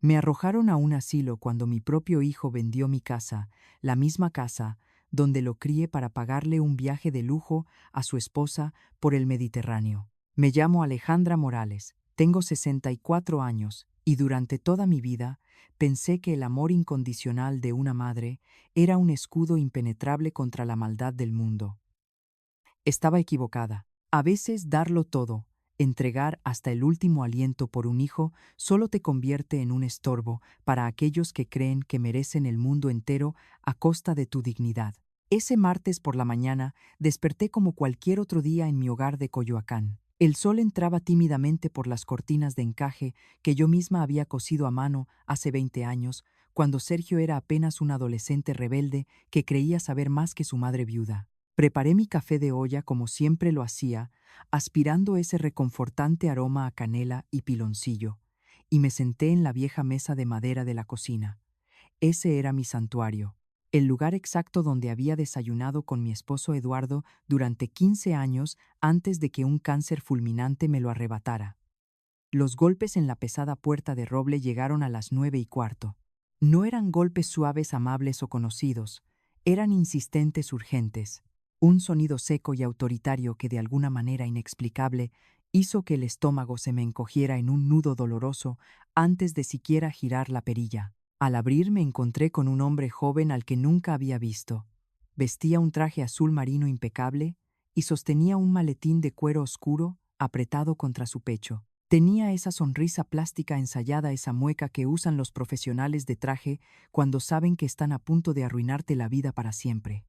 Me arrojaron a un asilo cuando mi propio hijo vendió mi casa, la misma casa donde lo crié para pagarle un viaje de lujo a su esposa por el Mediterráneo. Me llamo Alejandra Morales, tengo 64 años y durante toda mi vida pensé que el amor incondicional de una madre era un escudo impenetrable contra la maldad del mundo. Estaba equivocada. A veces darlo todo, entregar hasta el último aliento por un hijo, solo te convierte en un estorbo para aquellos que creen que merecen el mundo entero a costa de tu dignidad. Ese martes por la mañana desperté como cualquier otro día en mi hogar de Coyoacán. El sol entraba tímidamente por las cortinas de encaje que yo misma había cosido a mano hace 20 años, cuando Sergio era apenas un adolescente rebelde que creía saber más que su madre viuda. Preparé mi café de olla como siempre lo hacía, aspirando ese reconfortante aroma a canela y piloncillo, y me senté en la vieja mesa de madera de la cocina. Ese era mi santuario, el lugar exacto donde había desayunado con mi esposo Eduardo durante 15 años antes de que un cáncer fulminante me lo arrebatara. Los golpes en la pesada puerta de roble llegaron a las 9:15. No eran golpes suaves, amables o conocidos, eran insistentes, urgentes. Un sonido seco y autoritario que de alguna manera inexplicable hizo que el estómago se me encogiera en un nudo doloroso antes de siquiera girar la perilla. Al abrir me encontré con un hombre joven al que nunca había visto. Vestía un traje azul marino impecable y sostenía un maletín de cuero oscuro apretado contra su pecho. Tenía esa sonrisa plástica ensayada, esa mueca que usan los profesionales de traje cuando saben que están a punto de arruinarte la vida para siempre.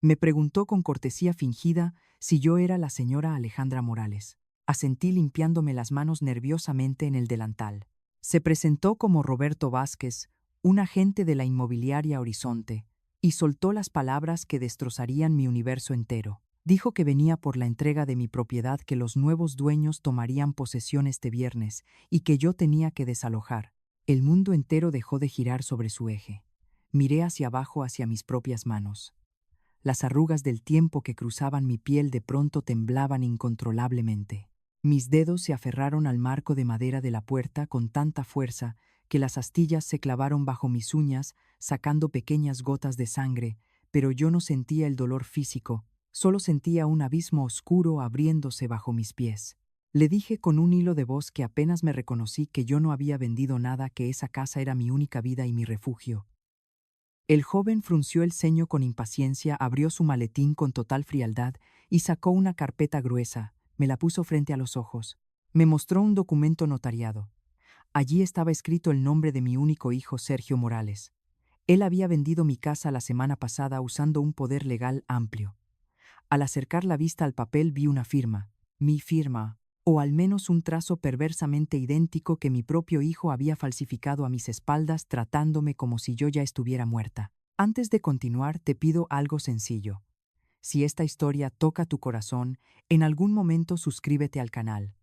Me preguntó con cortesía fingida si yo era la señora Alejandra Morales. Asentí limpiándome las manos nerviosamente en el delantal. Se presentó como Roberto Vázquez, un agente de la inmobiliaria Horizonte, y soltó las palabras que destrozarían mi universo entero. Dijo que venía por la entrega de mi propiedad, que los nuevos dueños tomarían posesión este viernes y que yo tenía que desalojar. El mundo entero dejó de girar sobre su eje. Miré hacia abajo, hacia mis propias manos. Las arrugas del tiempo que cruzaban mi piel de pronto temblaban incontrolablemente. Mis dedos se aferraron al marco de madera de la puerta con tanta fuerza que las astillas se clavaron bajo mis uñas, sacando pequeñas gotas de sangre, pero yo no sentía el dolor físico, solo sentía un abismo oscuro abriéndose bajo mis pies. Le dije con un hilo de voz que apenas me reconocí que yo no había vendido nada, que esa casa era mi única vida y mi refugio. El joven frunció el ceño con impaciencia, abrió su maletín con total frialdad y sacó una carpeta gruesa, me la puso frente a los ojos. Me mostró un documento notariado. Allí estaba escrito el nombre de mi único hijo, Sergio Morales. Él había vendido mi casa la semana pasada usando un poder legal amplio. Al acercar la vista al papel vi una firma, mi firma, o al menos un trazo perversamente idéntico que mi propio hijo había falsificado a mis espaldas, tratándome como si yo ya estuviera muerta. Antes de continuar, te pido algo sencillo. Si esta historia toca tu corazón, en algún momento suscríbete al canal.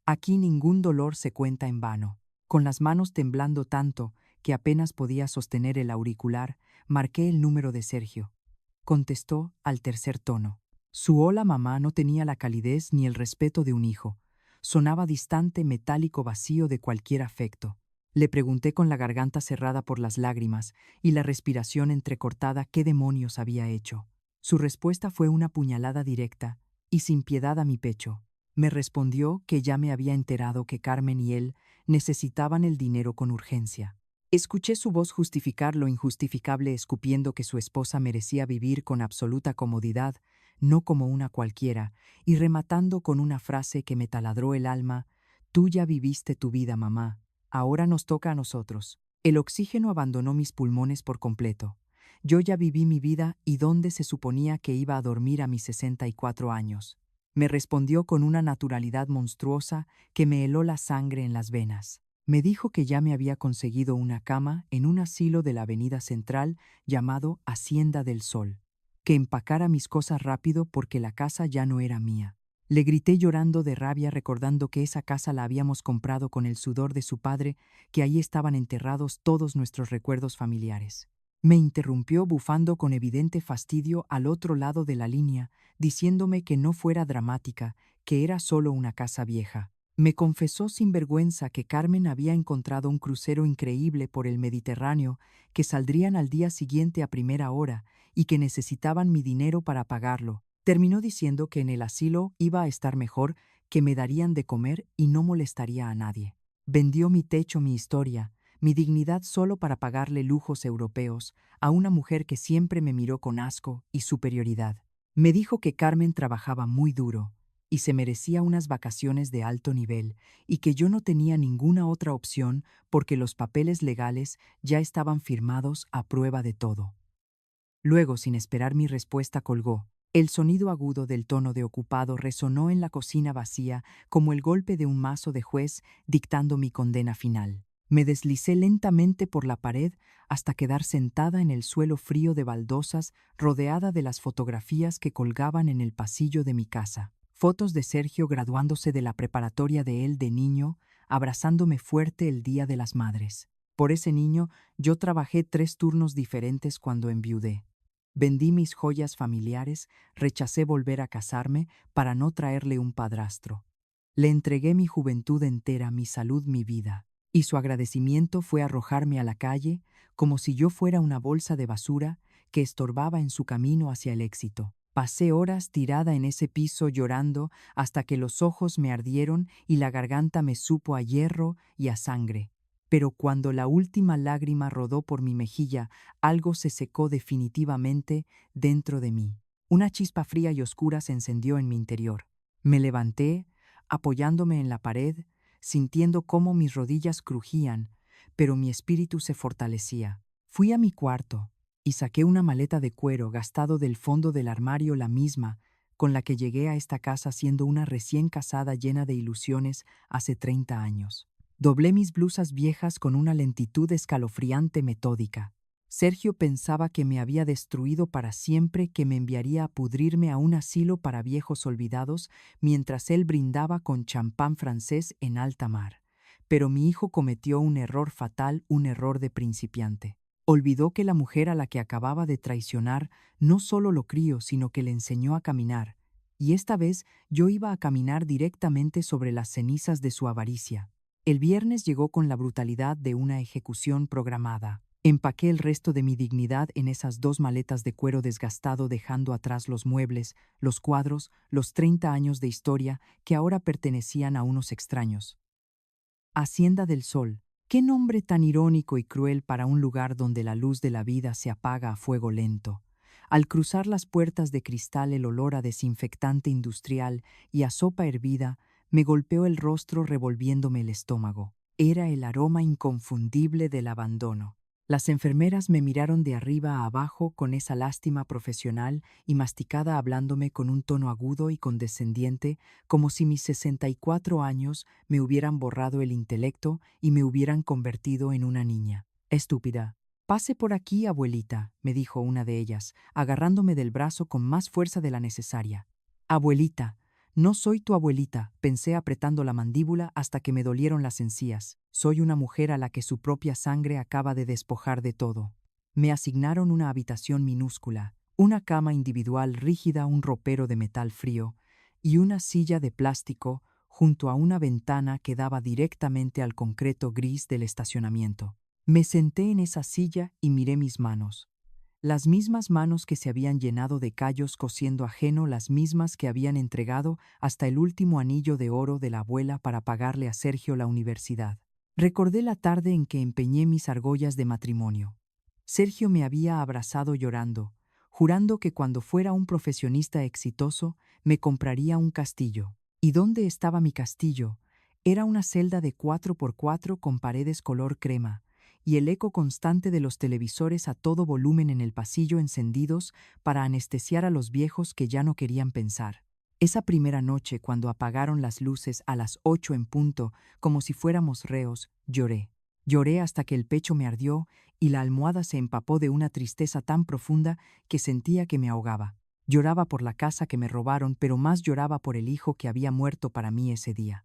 Aquí ningún dolor se cuenta en vano. Con las manos temblando tanto que apenas podía sostener el auricular, marqué el número de Sergio. Contestó al tercer tono. Su hola mamá no tenía la calidez ni el respeto de un hijo. Sonaba distante, metálico, vacío de cualquier afecto. Le pregunté con la garganta cerrada por las lágrimas y la respiración entrecortada qué demonios había hecho. Su respuesta fue una puñalada directa y sin piedad a mi pecho. Me respondió que ya me había enterado que Carmen y él necesitaban el dinero con urgencia. Escuché su voz justificar lo injustificable, escupiendo que su esposa merecía vivir con absoluta comodidad, no como una cualquiera, y rematando con una frase que me taladró el alma: «Tú ya viviste tu vida, mamá. Ahora nos toca a nosotros». El oxígeno abandonó mis pulmones por completo. Yo ya viví mi vida y dónde se suponía que iba a dormir a mis 64 años. Me respondió con una naturalidad monstruosa que me heló la sangre en las venas. Me dijo que ya me había conseguido una cama en un asilo de la Avenida Central llamado Hacienda del Sol, que empacara mis cosas rápido porque la casa ya no era mía. Le grité llorando de rabia, recordando que esa casa la habíamos comprado con el sudor de su padre, que allí estaban enterrados todos nuestros recuerdos familiares. Me interrumpió bufando con evidente fastidio al otro lado de la línea, diciéndome que no fuera dramática, que era solo una casa vieja. Me confesó sin vergüenza que Carmen había encontrado un crucero increíble por el Mediterráneo, que saldrían al día siguiente a primera hora y que necesitaban mi dinero para pagarlo. Terminó diciendo que en el asilo iba a estar mejor, que me darían de comer y no molestaría a nadie. Vendió mi techo, mi historia, mi dignidad solo para pagarle lujos europeos a una mujer que siempre me miró con asco y superioridad. Me dijo que Carmen trabajaba muy duro y se merecía unas vacaciones de alto nivel, y que yo no tenía ninguna otra opción porque los papeles legales ya estaban firmados a prueba de todo. Luego, sin esperar mi respuesta, colgó. El sonido agudo del tono de ocupado resonó en la cocina vacía como el golpe de un mazo de juez dictando mi condena final. Me deslicé lentamente por la pared hasta quedar sentada en el suelo frío de baldosas, rodeada de las fotografías que colgaban en el pasillo de mi casa. Fotos de Sergio graduándose de la preparatoria, de él de niño, abrazándome fuerte el Día de las Madres. Por ese niño yo trabajé 3 turnos diferentes cuando enviudé. Vendí mis joyas familiares, rechacé volver a casarme para no traerle un padrastro. Le entregué mi juventud entera, mi salud, mi vida, y su agradecimiento fue arrojarme a la calle como si yo fuera una bolsa de basura que estorbaba en su camino hacia el éxito. Pasé horas tirada en ese piso llorando hasta que los ojos me ardieron y la garganta me supo a hierro y a sangre. Pero cuando la última lágrima rodó por mi mejilla, algo se secó definitivamente dentro de mí. Una chispa fría y oscura se encendió en mi interior. Me levanté, apoyándome en la pared, sintiendo cómo mis rodillas crujían, pero mi espíritu se fortalecía. Fui a mi cuarto y saqué una maleta de cuero gastado del fondo del armario, la misma con la que llegué a esta casa siendo una recién casada llena de ilusiones hace 30 años. Doblé mis blusas viejas con una lentitud escalofriante metódica. Sergio pensaba que me había destruido para siempre, que me enviaría a pudrirme a un asilo para viejos olvidados, mientras él brindaba con champán francés en alta mar. Pero mi hijo cometió un error fatal, un error de principiante. Olvidó que la mujer a la que acababa de traicionar no solo lo crió, sino que le enseñó a caminar. Y esta vez yo iba a caminar directamente sobre las cenizas de su avaricia. El viernes llegó con la brutalidad de una ejecución programada. Empaqué el resto de mi dignidad en esas 2 maletas de cuero desgastado, dejando atrás los muebles, los cuadros, los 30 años de historia que ahora pertenecían a unos extraños. Hacienda del Sol. Qué nombre tan irónico y cruel para un lugar donde la luz de la vida se apaga a fuego lento. Al cruzar las puertas de cristal, el olor a desinfectante industrial y a sopa hervida me golpeó el rostro, revolviéndome el estómago. Era el aroma inconfundible del abandono. Las enfermeras me miraron de arriba a abajo con esa lástima profesional y masticada, hablándome con un tono agudo y condescendiente, como si mis 64 años me hubieran borrado el intelecto y me hubieran convertido en una niña. Estúpida. Pase por aquí, abuelita, me dijo una de ellas, agarrándome del brazo con más fuerza de la necesaria. Abuelita. No soy tu abuelita, pensé apretando la mandíbula hasta que me dolieron las encías. Soy una mujer a la que su propia sangre acaba de despojar de todo. Me asignaron una habitación minúscula, una cama individual rígida, un ropero de metal frío y una silla de plástico junto a una ventana que daba directamente al concreto gris del estacionamiento. Me senté en esa silla y miré mis manos. Las mismas manos que se habían llenado de callos cosiendo ajeno, las mismas que habían entregado hasta el último anillo de oro de la abuela para pagarle a Sergio la universidad. Recordé la tarde en que empeñé mis argollas de matrimonio. Sergio me había abrazado llorando, jurando que cuando fuera un profesionista exitoso me compraría un castillo. ¿Y dónde estaba mi castillo? Era una celda de 4x4 con paredes color crema, y el eco constante de los televisores a todo volumen en el pasillo encendidos para anestesiar a los viejos que ya no querían pensar. Esa primera noche, cuando apagaron las luces a las 8 en punto, como si fuéramos reos, lloré. Lloré hasta que el pecho me ardió y la almohada se empapó de una tristeza tan profunda que sentía que me ahogaba. Lloraba por la casa que me robaron, pero más lloraba por el hijo que había muerto para mí ese día.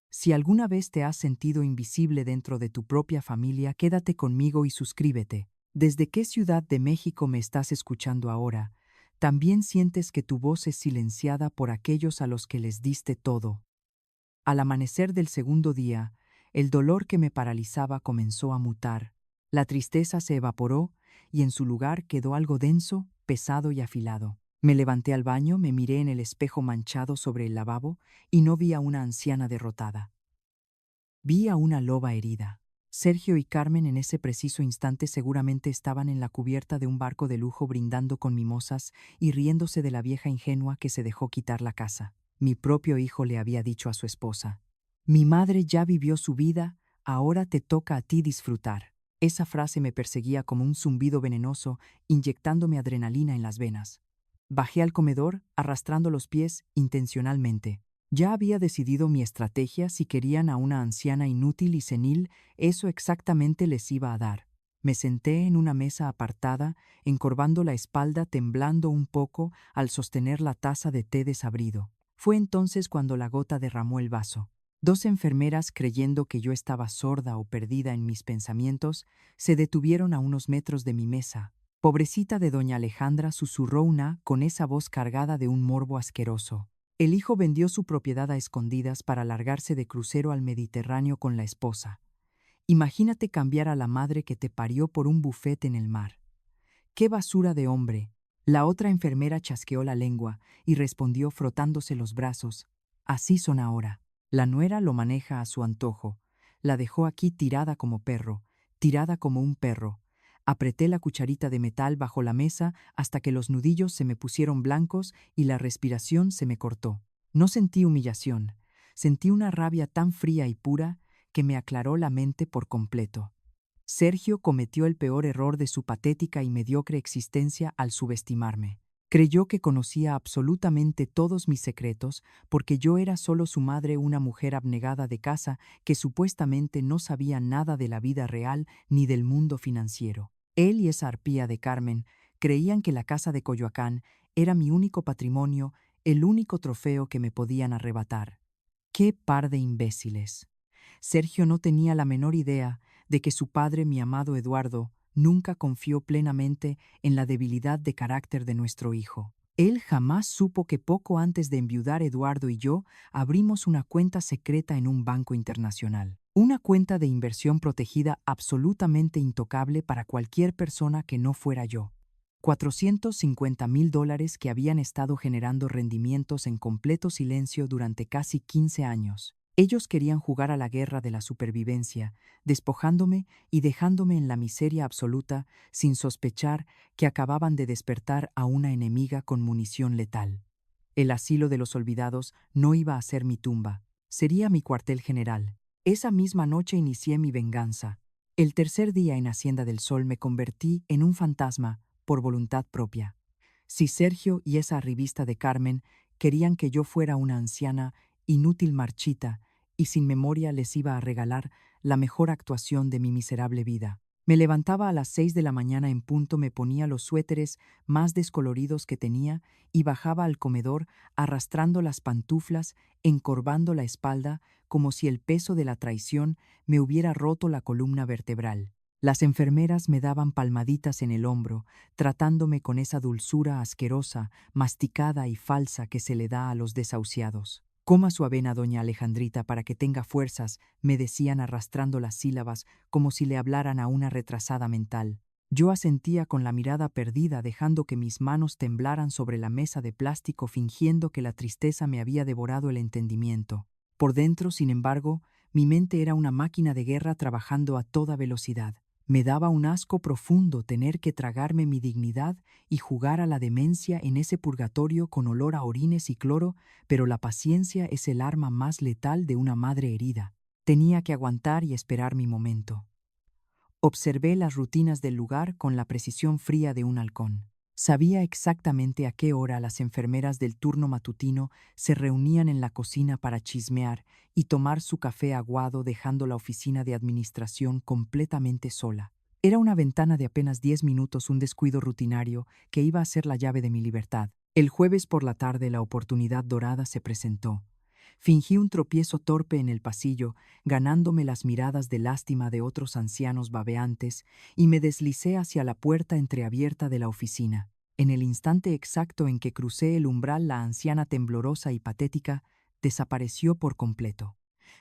Si alguna vez te has sentido invisible dentro de tu propia familia, quédate conmigo y suscríbete. ¿Desde qué ciudad de México me estás escuchando ahora? ¿También sientes que tu voz es silenciada por aquellos a los que les diste todo? Al amanecer del segundo día, el dolor que me paralizaba comenzó a mutar. La tristeza se evaporó y en su lugar quedó algo denso, pesado y afilado. Me levanté al baño, me miré en el espejo manchado sobre el lavabo y no vi a una anciana derrotada. Vi a una loba herida. Sergio y Carmen en ese preciso instante seguramente estaban en la cubierta de un barco de lujo brindando con mimosas y riéndose de la vieja ingenua que se dejó quitar la casa. Mi propio hijo le había dicho a su esposa: «Mi madre ya vivió su vida, ahora te toca a ti disfrutar». Esa frase me perseguía como un zumbido venenoso, inyectándome adrenalina en las venas. Bajé al comedor, arrastrando los pies intencionalmente. Ya había decidido mi estrategia: si querían a una anciana inútil y senil, eso exactamente les iba a dar. Me senté en una mesa apartada, encorvando la espalda, temblando un poco al sostener la taza de té desabrido. Fue entonces cuando la gota derramó el vaso. Dos enfermeras, creyendo que yo estaba sorda o perdida en mis pensamientos, se detuvieron a unos metros de mi mesa. «Pobrecita de doña Alejandra», susurró una con esa voz cargada de un morbo asqueroso. El hijo vendió su propiedad a escondidas para largarse de crucero al Mediterráneo con la esposa. Imagínate cambiar a la madre que te parió por un buffet en el mar. ¡Qué basura de hombre! La otra enfermera chasqueó la lengua y respondió frotándose los brazos: «Así son ahora. La nuera lo maneja a su antojo. La dejó aquí tirada como perro, tirada como un perro». Apreté la cucharita de metal bajo la mesa hasta que los nudillos se me pusieron blancos y la respiración se me cortó. No sentí humillación, sentí una rabia tan fría y pura que me aclaró la mente por completo. Sergio cometió el peor error de su patética y mediocre existencia al subestimarme. Creyó que conocía absolutamente todos mis secretos porque yo era solo su madre, una mujer abnegada de casa que supuestamente no sabía nada de la vida real ni del mundo financiero. Él y esa arpía de Carmen creían que la casa de Coyoacán era mi único patrimonio, el único trofeo que me podían arrebatar. ¡Qué par de imbéciles! Sergio no tenía la menor idea de que su padre, mi amado Eduardo, nunca confió plenamente en la debilidad de carácter de nuestro hijo. Él jamás supo que poco antes de enviudar, Eduardo y yo abrimos una cuenta secreta en un banco internacional. Una cuenta de inversión protegida absolutamente intocable para cualquier persona que no fuera yo. $450,000 que habían estado generando rendimientos en completo silencio durante casi 15 años. Ellos querían jugar a la guerra de la supervivencia, despojándome y dejándome en la miseria absoluta, sin sospechar que acababan de despertar a una enemiga con munición letal. El asilo de los olvidados no iba a ser mi tumba, sería mi cuartel general. Esa misma noche inicié mi venganza. El tercer día en Hacienda del Sol me convertí en un fantasma por voluntad propia. Si Sergio y esa arribista de Carmen querían que yo fuera una anciana inútil, marchita y sin memoria, les iba a regalar la mejor actuación de mi miserable vida. Me levantaba a las 6 de la mañana en punto, me ponía los suéteres más descoloridos que tenía y bajaba al comedor arrastrando las pantuflas, encorvando la espalda, como si el peso de la traición me hubiera roto la columna vertebral. Las enfermeras me daban palmaditas en el hombro, tratándome con esa dulzura asquerosa, masticada y falsa que se le da a los desahuciados. «Coma su avena, doña Alejandrita, para que tenga fuerzas», me decían arrastrando las sílabas como si le hablaran a una retrasada mental. Yo asentía con la mirada perdida, dejando que mis manos temblaran sobre la mesa de plástico, fingiendo que la tristeza me había devorado el entendimiento. Por dentro, sin embargo, mi mente era una máquina de guerra trabajando a toda velocidad. Me daba un asco profundo tener que tragarme mi dignidad y jugar a la demencia en ese purgatorio con olor a orines y cloro, pero la paciencia es el arma más letal de una madre herida. Tenía que aguantar y esperar mi momento. Observé las rutinas del lugar con la precisión fría de un halcón. Sabía exactamente a qué hora las enfermeras del turno matutino se reunían en la cocina para chismear y tomar su café aguado, dejando la oficina de administración completamente sola. Era una ventana de apenas 10 minutos, un descuido rutinario que iba a ser la llave de mi libertad. El jueves por la tarde la oportunidad dorada se presentó. Fingí un tropiezo torpe en el pasillo, ganándome las miradas de lástima de otros ancianos babeantes, y me deslicé hacia la puerta entreabierta de la oficina. En el instante exacto en que crucé el umbral, la anciana, temblorosa y patética, desapareció por completo.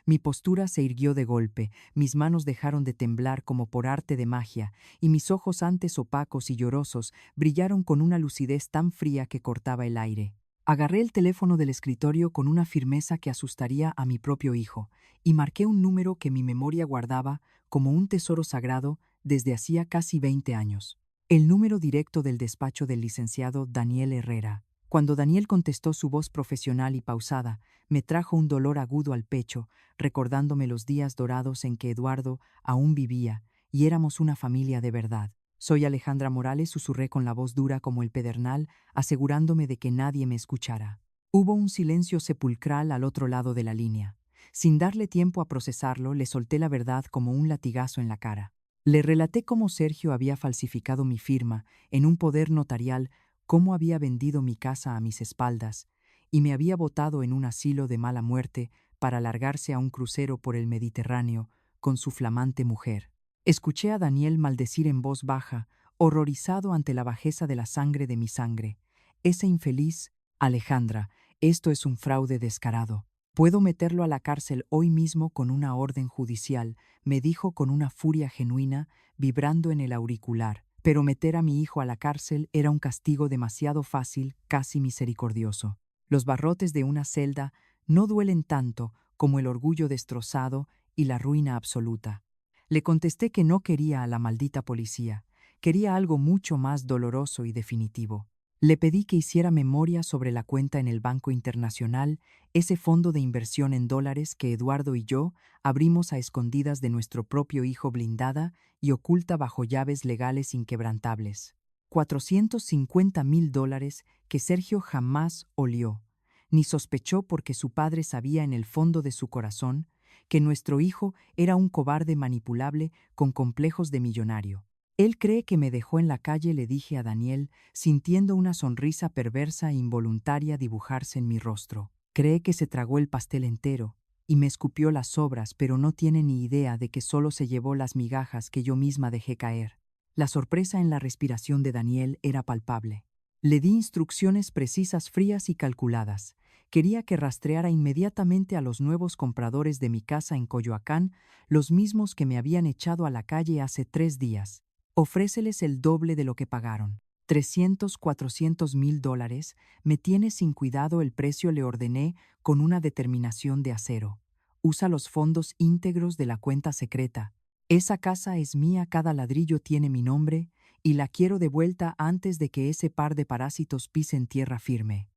Mi postura se irguió de golpe, mis manos dejaron de temblar como por arte de magia, y mis ojos antes opacos y llorosos brillaron con una lucidez tan fría que cortaba el aire. Agarré el teléfono del escritorio con una firmeza que asustaría a mi propio hijo, y marqué un número que mi memoria guardaba como un tesoro sagrado desde hacía casi 20 años. El número directo del despacho del licenciado Daniel Herrera. Cuando Daniel contestó, su voz profesional y pausada me trajo un dolor agudo al pecho, recordándome los días dorados en que Eduardo aún vivía y éramos una familia de verdad. Soy Alejandra Morales, susurré con la voz dura como el pedernal, asegurándome de que nadie me escuchara. Hubo un silencio sepulcral al otro lado de la línea. Sin darle tiempo a procesarlo, le solté la verdad como un latigazo en la cara. Le relaté cómo Sergio había falsificado mi firma en un poder notarial, cómo había vendido mi casa a mis espaldas y me había botado en un asilo de mala muerte para largarse a un crucero por el Mediterráneo con su flamante mujer. Escuché a Daniel maldecir en voz baja, horrorizado ante la bajeza de la sangre de mi sangre. Ese infeliz, Alejandra, esto es un fraude descarado. Puedo meterlo a la cárcel hoy mismo con una orden judicial, me dijo con una furia genuina, vibrando en el auricular. Pero meter a mi hijo a la cárcel era un castigo demasiado fácil, casi misericordioso. Los barrotes de una celda no duelen tanto como el orgullo destrozado y la ruina absoluta. Le contesté que no quería a la maldita policía, quería algo mucho más doloroso y definitivo. Le pedí que hiciera memoria sobre la cuenta en el Banco Internacional, ese fondo de inversión en dólares que Eduardo y yo abrimos a escondidas de nuestro propio hijo, blindada y oculta bajo llaves legales inquebrantables. $450,000 que Sergio jamás olió, ni sospechó, porque su padre sabía en el fondo de su corazón que nuestro hijo era un cobarde manipulable con complejos de millonario. Él cree que me dejó en la calle, le dije a Daniel, sintiendo una sonrisa perversa e involuntaria dibujarse en mi rostro. Cree que se tragó el pastel entero y me escupió las sobras, pero no tiene ni idea de que solo se llevó las migajas que yo misma dejé caer. La sorpresa en la respiración de Daniel era palpable. Le di instrucciones precisas, frías y calculadas. Quería que rastreara inmediatamente a los nuevos compradores de mi casa en Coyoacán, los mismos que me habían echado a la calle hace 3 días. Ofréceles el doble de lo que pagaron. 300, $400,000. Me tiene sin cuidado el precio, le ordené con una determinación de acero. Usa los fondos íntegros de la cuenta secreta. Esa casa es mía, cada ladrillo tiene mi nombre y la quiero de vuelta antes de que ese par de parásitos pisen tierra firme.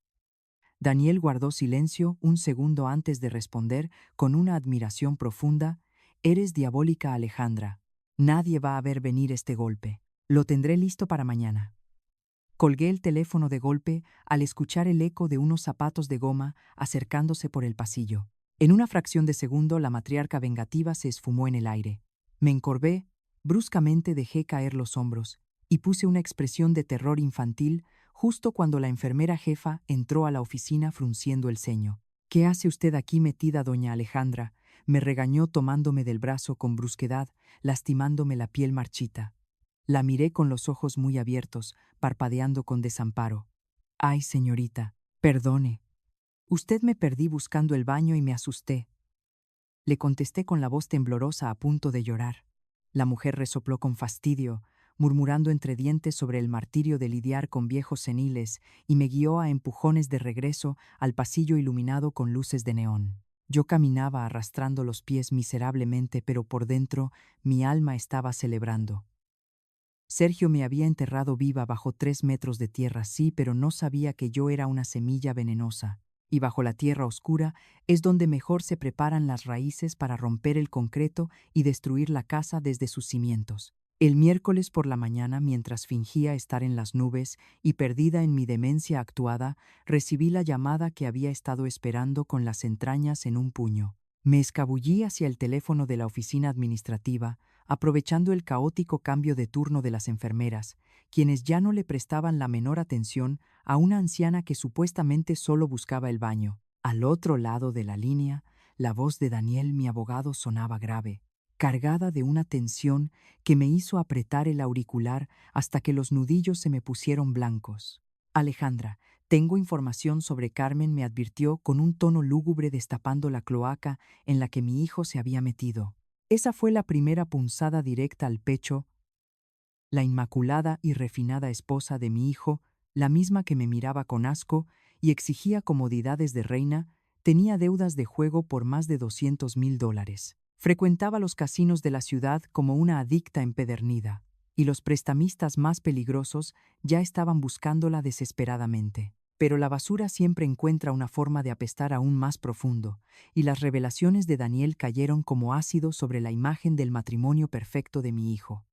Daniel guardó silencio un segundo antes de responder con una admiración profunda. Eres diabólica, Alejandra. Nadie va a ver venir este golpe. Lo tendré listo para mañana. Colgué el teléfono de golpe al escuchar el eco de unos zapatos de goma acercándose por el pasillo. En una fracción de segundo, la matriarca vengativa se esfumó en el aire. Me encorvé, bruscamente dejé caer los hombros y puse una expresión de terror infantil justo cuando la enfermera jefa entró a la oficina frunciendo el ceño. ¿Qué hace usted aquí metida, doña Alejandra?, me regañó tomándome del brazo con brusquedad, lastimándome la piel marchita. La miré con los ojos muy abiertos, parpadeando con desamparo. Ay, señorita, perdone. Usted, me perdí buscando el baño y me asusté. Le contesté con la voz temblorosa, a punto de llorar. La mujer resopló con fastidio, murmurando entre dientes sobre el martirio de lidiar con viejos seniles, y me guió a empujones de regreso al pasillo iluminado con luces de neón. Yo caminaba arrastrando los pies miserablemente, pero por dentro mi alma estaba celebrando. Sergio me había enterrado viva bajo 3 metros de tierra, sí, pero no sabía que yo era una semilla venenosa. Y bajo la tierra oscura es donde mejor se preparan las raíces para romper el concreto y destruir la casa desde sus cimientos. El miércoles por la mañana, mientras fingía estar en las nubes y perdida en mi demencia actuada, recibí la llamada que había estado esperando con las entrañas en un puño. Me escabullí hacia el teléfono de la oficina administrativa, aprovechando el caótico cambio de turno de las enfermeras, quienes ya no le prestaban la menor atención a una anciana que supuestamente solo buscaba el baño. Al otro lado de la línea, la voz de Daniel, mi abogado, sonaba grave, cargada de una tensión que me hizo apretar el auricular hasta que los nudillos se me pusieron blancos. Alejandra, Tengo información sobre Carmen, me advirtió con un tono lúgubre destapando la cloaca en la que mi hijo se había metido. Esa fue la primera punzada directa al pecho. La inmaculada y refinada esposa de mi hijo, la misma que me miraba con asco y exigía comodidades de reina, tenía deudas de juego por más de $200,000. Frecuentaba los casinos de la ciudad como una adicta empedernida, y los prestamistas más peligrosos ya estaban buscándola desesperadamente. Pero la basura siempre encuentra una forma de apestar aún más profundo, y las revelaciones de Daniel cayeron como ácido sobre la imagen del matrimonio perfecto de mi hijo.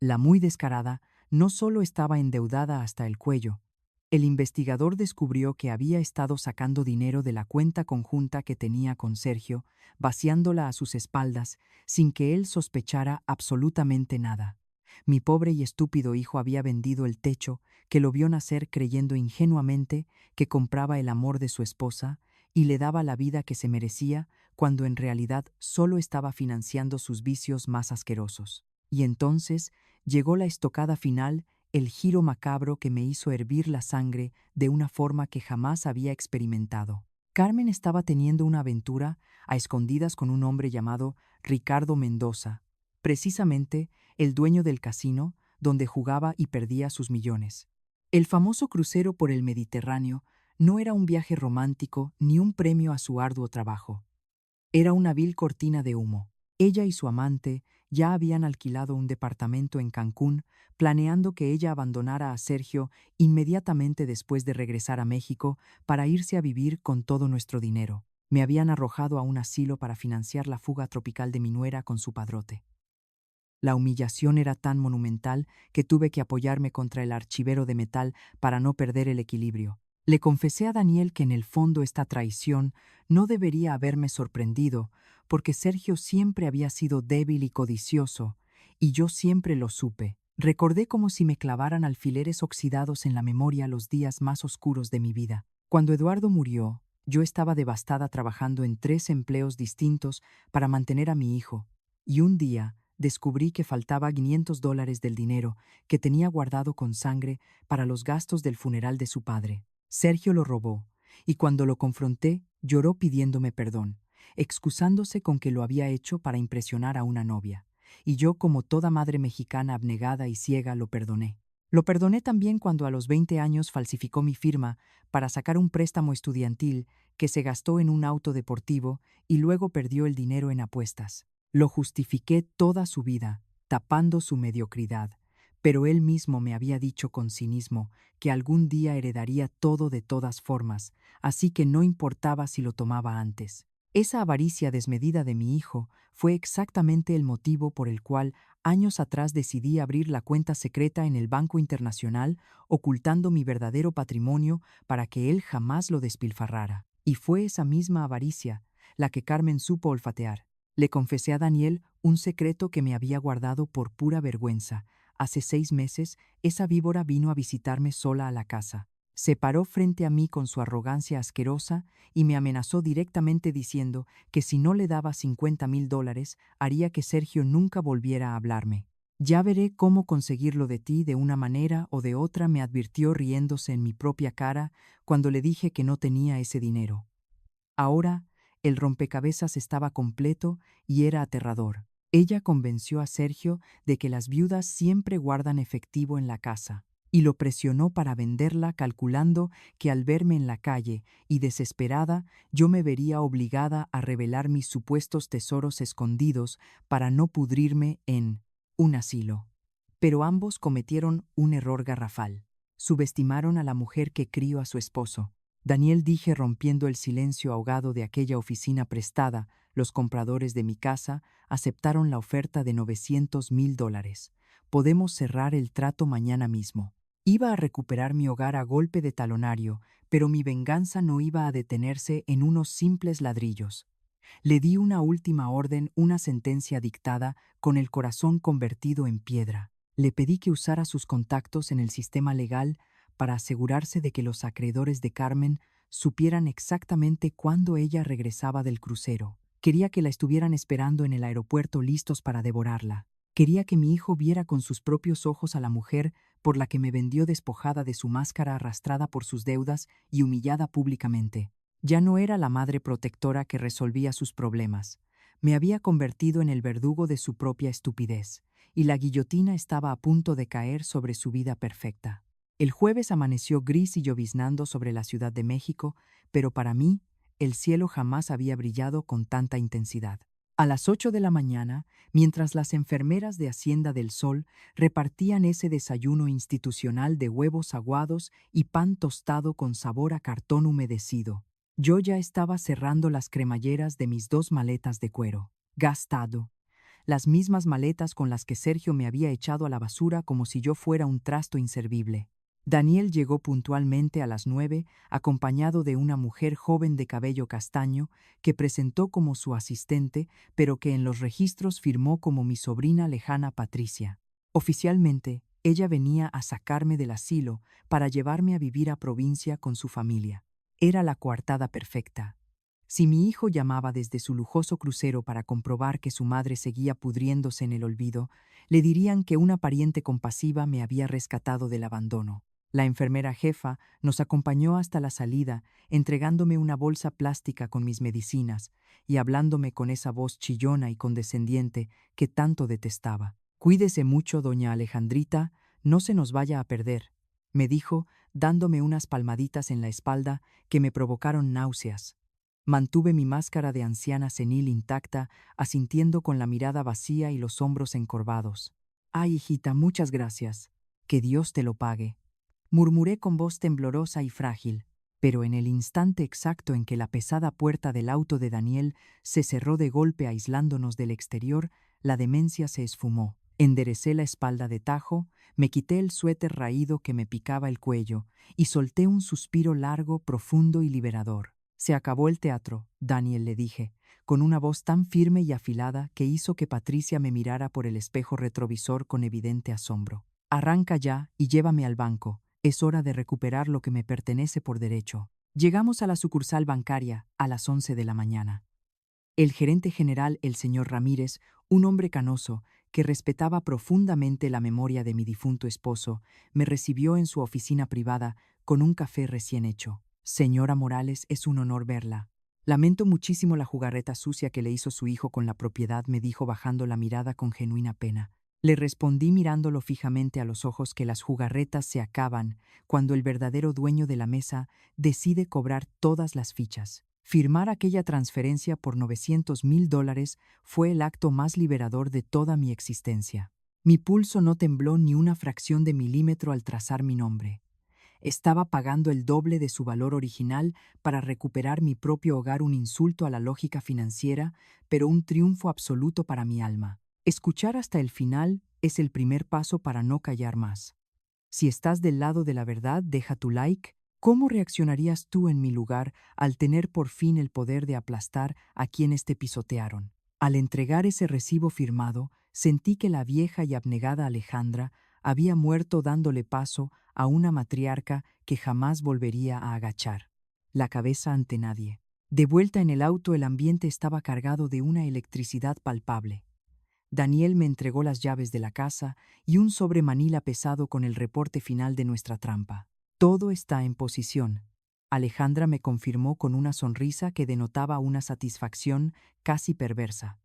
La muy descarada no solo estaba endeudada hasta el cuello. El investigador descubrió que había estado sacando dinero de la cuenta conjunta que tenía con Sergio, vaciándola a sus espaldas, sin que él sospechara absolutamente nada. Mi pobre y estúpido hijo había vendido el techo, que lo vio nacer creyendo ingenuamente que compraba el amor de su esposa y le daba la vida que se merecía, cuando en realidad solo estaba financiando sus vicios más asquerosos. Y entonces llegó la estocada final, el giro macabro que me hizo hervir la sangre de una forma que jamás había experimentado. Carmen estaba teniendo una aventura a escondidas con un hombre llamado Ricardo Mendoza, precisamente el dueño del casino donde jugaba y perdía sus millones. El famoso crucero por el Mediterráneo no era un viaje romántico ni un premio a su arduo trabajo. Era una vil cortina de humo. Ella y su amante ya habían alquilado un departamento en Cancún, planeando que ella abandonara a Sergio inmediatamente después de regresar a México para irse a vivir con todo nuestro dinero. Me habían arrojado a un asilo para financiar la fuga tropical de mi nuera con su padrote. La humillación era tan monumental que tuve que apoyarme contra el archivero de metal para no perder el equilibrio. Le confesé a Daniel que en el fondo esta traición no debería haberme sorprendido, porque Sergio siempre había sido débil y codicioso, y yo siempre lo supe. Recordé como si me clavaran alfileres oxidados en la memoria los días más oscuros de mi vida. Cuando Eduardo murió, yo estaba devastada trabajando en 3 empleos distintos para mantener a mi hijo, y un día descubrí que faltaba $500 del dinero que tenía guardado con sangre para los gastos del funeral de su padre. Sergio lo robó, y cuando lo confronté, lloró pidiéndome perdón, excusándose con que lo había hecho para impresionar a una novia. Y yo, como toda madre mexicana abnegada y ciega, lo perdoné. Lo perdoné también cuando a los 20 años falsificó mi firma para sacar un préstamo estudiantil que se gastó en un auto deportivo y luego perdió el dinero en apuestas. Lo justifiqué toda su vida, tapando su mediocridad, pero él mismo me había dicho con cinismo que algún día heredaría todo de todas formas, así que no importaba si lo tomaba antes. Esa avaricia desmedida de mi hijo fue exactamente el motivo por el cual años atrás decidí abrir la cuenta secreta en el Banco Internacional, ocultando mi verdadero patrimonio para que él jamás lo despilfarrara. Y fue esa misma avaricia la que Carmen supo olfatear. Le confesé a Daniel un secreto que me había guardado por pura vergüenza. Hace 6 meses, esa víbora vino a visitarme sola a la casa. Se paró frente a mí con su arrogancia asquerosa y me amenazó directamente diciendo que si no le daba $50,000 haría que Sergio nunca volviera a hablarme. Ya veré cómo conseguirlo de ti de una manera o de otra, me advirtió riéndose en mi propia cara cuando le dije que no tenía ese dinero. Ahora, el rompecabezas estaba completo y era aterrador. Ella convenció a Sergio de que las viudas siempre guardan efectivo en la casa, y lo presionó para venderla, calculando que al verme en la calle y desesperada, yo me vería obligada a revelar mis supuestos tesoros escondidos para no pudrirme en un asilo. Pero ambos cometieron un error garrafal. Subestimaron a la mujer que crió a su esposo. Daniel, dije rompiendo el silencio ahogado de aquella oficina prestada, los compradores de mi casa aceptaron la oferta de $900,000. Podemos cerrar el trato mañana mismo. Iba a recuperar mi hogar a golpe de talonario, pero mi venganza no iba a detenerse en unos simples ladrillos. Le di una última orden, una sentencia dictada con el corazón convertido en piedra. Le pedí que usara sus contactos en el sistema legal para asegurarse de que los acreedores de Carmen supieran exactamente cuándo ella regresaba del crucero. Quería que la estuvieran esperando en el aeropuerto listos para devorarla. Quería que mi hijo viera con sus propios ojos a la mujer por la que me vendió despojada de su máscara, arrastrada por sus deudas y humillada públicamente. Ya no era la madre protectora que resolvía sus problemas. Me había convertido en el verdugo de su propia estupidez, y la guillotina estaba a punto de caer sobre su vida perfecta. El jueves amaneció gris y lloviznando sobre la Ciudad de México, pero para mí, el cielo jamás había brillado con tanta intensidad. A las 8 de la mañana, mientras las enfermeras de Hacienda del Sol repartían ese desayuno institucional de huevos aguados y pan tostado con sabor a cartón humedecido, yo ya estaba cerrando las cremalleras de mis 2 maletas de cuero, gastado, las mismas maletas con las que Sergio me había echado a la basura como si yo fuera un trasto inservible. Daniel llegó puntualmente a las 9, acompañado de una mujer joven de cabello castaño que presentó como su asistente, pero que en los registros firmó como mi sobrina lejana Patricia. Oficialmente, ella venía a sacarme del asilo para llevarme a vivir a provincia con su familia. Era la coartada perfecta. Si mi hijo llamaba desde su lujoso crucero para comprobar que su madre seguía pudriéndose en el olvido, le dirían que una pariente compasiva me había rescatado del abandono. La enfermera jefa nos acompañó hasta la salida, entregándome una bolsa plástica con mis medicinas y hablándome con esa voz chillona y condescendiente que tanto detestaba. «Cuídese mucho, doña Alejandrita, no se nos vaya a perder», me dijo, dándome unas palmaditas en la espalda que me provocaron náuseas. Mantuve mi máscara de anciana senil intacta, asintiendo con la mirada vacía y los hombros encorvados. «Ay, hijita, muchas gracias. Que Dios te lo pague», murmuré con voz temblorosa y frágil, pero en el instante exacto en que la pesada puerta del auto de Daniel se cerró de golpe aislándonos del exterior, la demencia se esfumó. Enderecé la espalda de tajo, me quité el suéter raído que me picaba el cuello y solté un suspiro largo, profundo y liberador. «Se acabó el teatro», Daniel le dije, con una voz tan firme y afilada que hizo que Patricia me mirara por el espejo retrovisor con evidente asombro. «Arranca ya y llévame al banco. Es hora de recuperar lo que me pertenece por derecho». Llegamos a la sucursal bancaria a las 11 de la mañana. El gerente general, el señor Ramírez, un hombre canoso que respetaba profundamente la memoria de mi difunto esposo, me recibió en su oficina privada con un café recién hecho. «Señora Morales, es un honor verla. Lamento muchísimo la jugarreta sucia que le hizo su hijo con la propiedad», me dijo bajando la mirada con genuina pena. Le respondí mirándolo fijamente a los ojos que las jugarretas se acaban cuando el verdadero dueño de la mesa decide cobrar todas las fichas. Firmar aquella transferencia por $900,000 fue el acto más liberador de toda mi existencia. Mi pulso no tembló ni una fracción de milímetro al trazar mi nombre. Estaba pagando el doble de su valor original para recuperar mi propio hogar, un insulto a la lógica financiera, pero un triunfo absoluto para mi alma. Escuchar hasta el final es el primer paso para no callar más. Si estás del lado de la verdad, deja tu like. ¿Cómo reaccionarías tú en mi lugar al tener por fin el poder de aplastar a quienes te pisotearon? Al entregar ese recibo firmado, sentí que la vieja y abnegada Alejandra había muerto, dándole paso a una matriarca que jamás volvería a agachar la cabeza ante nadie. De vuelta en el auto, el ambiente estaba cargado de una electricidad palpable. Daniel me entregó las llaves de la casa y un sobre manila pesado con el reporte final de nuestra trampa. «Todo está en posición», Alejandra me confirmó con una sonrisa que denotaba una satisfacción casi perversa.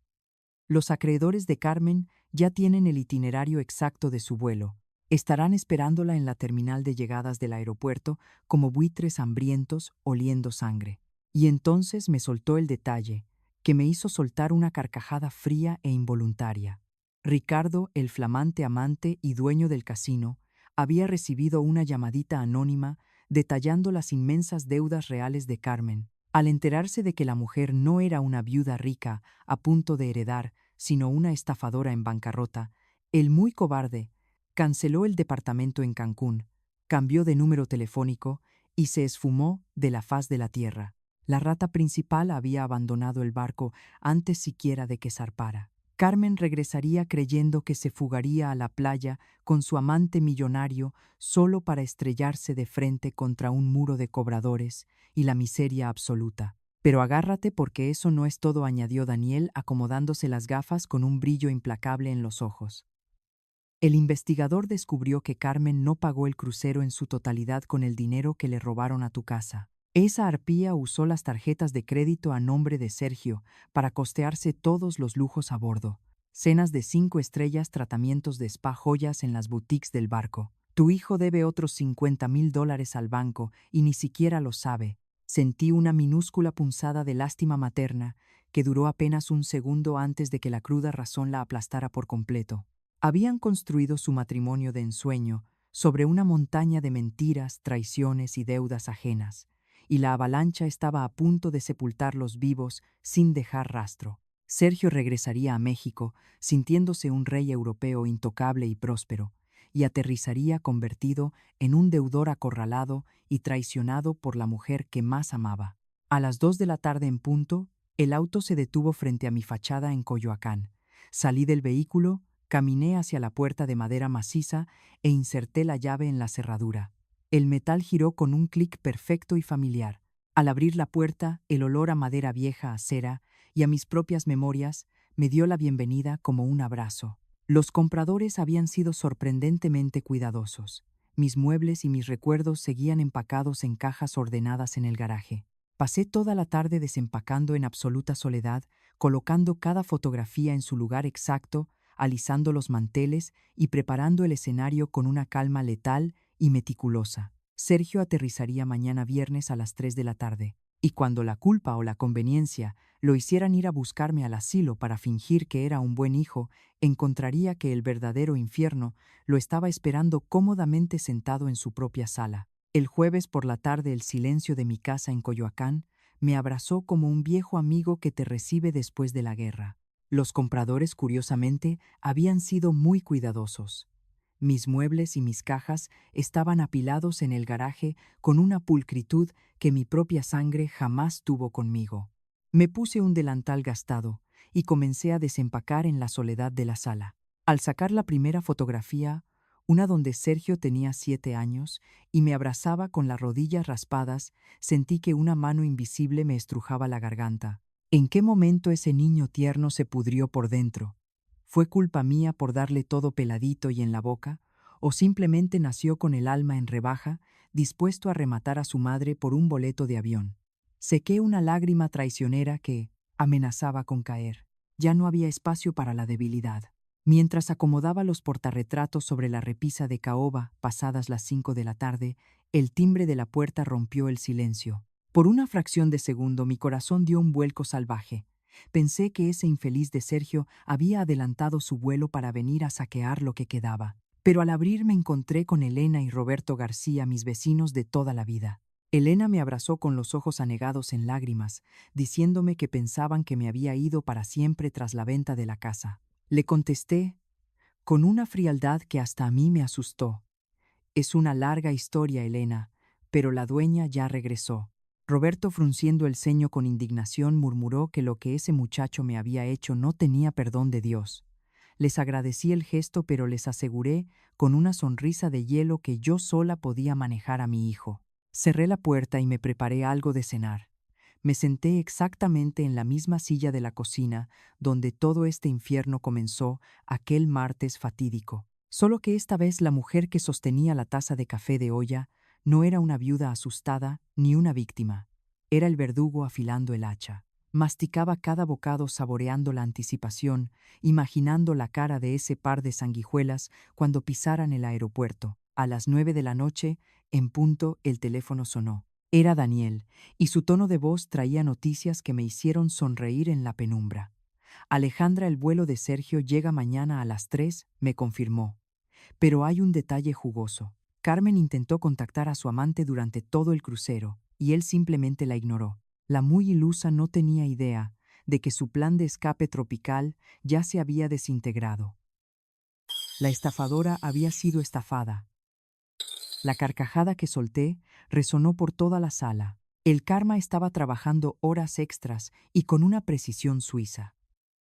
«Los acreedores de Carmen ya tienen el itinerario exacto de su vuelo. Estarán esperándola en la terminal de llegadas del aeropuerto como buitres hambrientos oliendo sangre». Y entonces me soltó el detalle que me hizo soltar una carcajada fría e involuntaria. Ricardo, el flamante amante y dueño del casino, había recibido una llamadita anónima detallando las inmensas deudas reales de Carmen. Al enterarse de que la mujer no era una viuda rica a punto de heredar, sino una estafadora en bancarrota, el muy cobarde canceló el departamento en Cancún, cambió de número telefónico y se esfumó de la faz de la tierra. La rata principal había abandonado el barco antes siquiera de que zarpara. Carmen regresaría creyendo que se fugaría a la playa con su amante millonario solo para estrellarse de frente contra un muro de cobradores y la miseria absoluta. «Pero agárrate porque eso no es todo», añadió Daniel acomodándose las gafas con un brillo implacable en los ojos. El investigador descubrió que Carmen no pagó el crucero en su totalidad con el dinero que le robaron a tu casa. Esa arpía usó las tarjetas de crédito a nombre de Sergio para costearse todos los lujos a bordo. Cenas de 5 estrellas, tratamientos de spa, joyas en las boutiques del barco. Tu hijo debe otros $50,000 al banco y ni siquiera lo sabe. Sentí una minúscula punzada de lástima materna que duró apenas un segundo antes de que la cruda razón la aplastara por completo. Habían construido su matrimonio de ensueño sobre una montaña de mentiras, traiciones y deudas ajenas, y la avalancha estaba a punto de sepultarlos vivos sin dejar rastro. Sergio regresaría a México, sintiéndose un rey europeo intocable y próspero, y aterrizaría convertido en un deudor acorralado y traicionado por la mujer que más amaba. A las 2 de la tarde en punto, el auto se detuvo frente a mi fachada en Coyoacán. Salí del vehículo, caminé hacia la puerta de madera maciza e inserté la llave en la cerradura. El metal giró con un clic perfecto y familiar. Al abrir la puerta, el olor a madera vieja, a cera y a mis propias memorias me dio la bienvenida como un abrazo. Los compradores habían sido sorprendentemente cuidadosos. Mis muebles y mis recuerdos seguían empacados en cajas ordenadas en el garaje. Pasé toda la tarde desempacando en absoluta soledad, colocando cada fotografía en su lugar exacto, alisando los manteles y preparando el escenario con una calma letal y meticulosa. Sergio aterrizaría mañana viernes a las 3 de la tarde, y cuando la culpa o la conveniencia lo hicieran ir a buscarme al asilo para fingir que era un buen hijo, encontraría que el verdadero infierno lo estaba esperando cómodamente sentado en su propia sala. El jueves por la tarde el silencio de mi casa en Coyoacán me abrazó como un viejo amigo que te recibe después de la guerra. Los compradores, curiosamente, habían sido muy cuidadosos. Mis muebles y mis cajas estaban apilados en el garaje con una pulcritud que mi propia sangre jamás tuvo conmigo. Me puse un delantal gastado y comencé a desempacar en la soledad de la sala. Al sacar la primera fotografía, una donde Sergio tenía 7 años y me abrazaba con las rodillas raspadas, sentí que una mano invisible me estrujaba la garganta. ¿En qué momento ese niño tierno se pudrió por dentro? ¿Fue culpa mía por darle todo peladito y en la boca? ¿O simplemente nació con el alma en rebaja, dispuesto a rematar a su madre por un boleto de avión? Sequé una lágrima traicionera que amenazaba con caer. Ya no había espacio para la debilidad. Mientras acomodaba los portarretratos sobre la repisa de caoba, pasadas las 5 de la tarde, el timbre de la puerta rompió el silencio. Por una fracción de segundo mi corazón dio un vuelco salvaje. Pensé que ese infeliz de Sergio había adelantado su vuelo para venir a saquear lo que quedaba. Pero al abrir me encontré con Elena y Roberto García, mis vecinos de toda la vida. Elena me abrazó con los ojos anegados en lágrimas, diciéndome que pensaban que me había ido para siempre tras la venta de la casa. Le contesté, con una frialdad que hasta a mí me asustó. Es una larga historia, Elena, pero la dueña ya regresó. Roberto, frunciendo el ceño con indignación, murmuró que lo que ese muchacho me había hecho no tenía perdón de Dios. Les agradecí el gesto, pero les aseguré, con una sonrisa de hielo, que yo sola podía manejar a mi hijo. Cerré la puerta y me preparé algo de cenar. Me senté exactamente en la misma silla de la cocina donde todo este infierno comenzó aquel martes fatídico. Solo que esta vez la mujer que sostenía la taza de café de olla no era una viuda asustada ni una víctima. Era el verdugo afilando el hacha. Masticaba cada bocado saboreando la anticipación, imaginando la cara de ese par de sanguijuelas cuando pisaran el aeropuerto. A las 9 de la noche, en punto, el teléfono sonó. Era Daniel, y su tono de voz traía noticias que me hicieron sonreír en la penumbra. Alejandra, el vuelo de Sergio llega mañana a las 3, me confirmó. Pero hay un detalle jugoso. Carmen intentó contactar a su amante durante todo el crucero, y él simplemente la ignoró. La muy ilusa no tenía idea de que su plan de escape tropical ya se había desintegrado. La estafadora había sido estafada. La carcajada que solté resonó por toda la sala. El karma estaba trabajando horas extras y con una precisión suiza.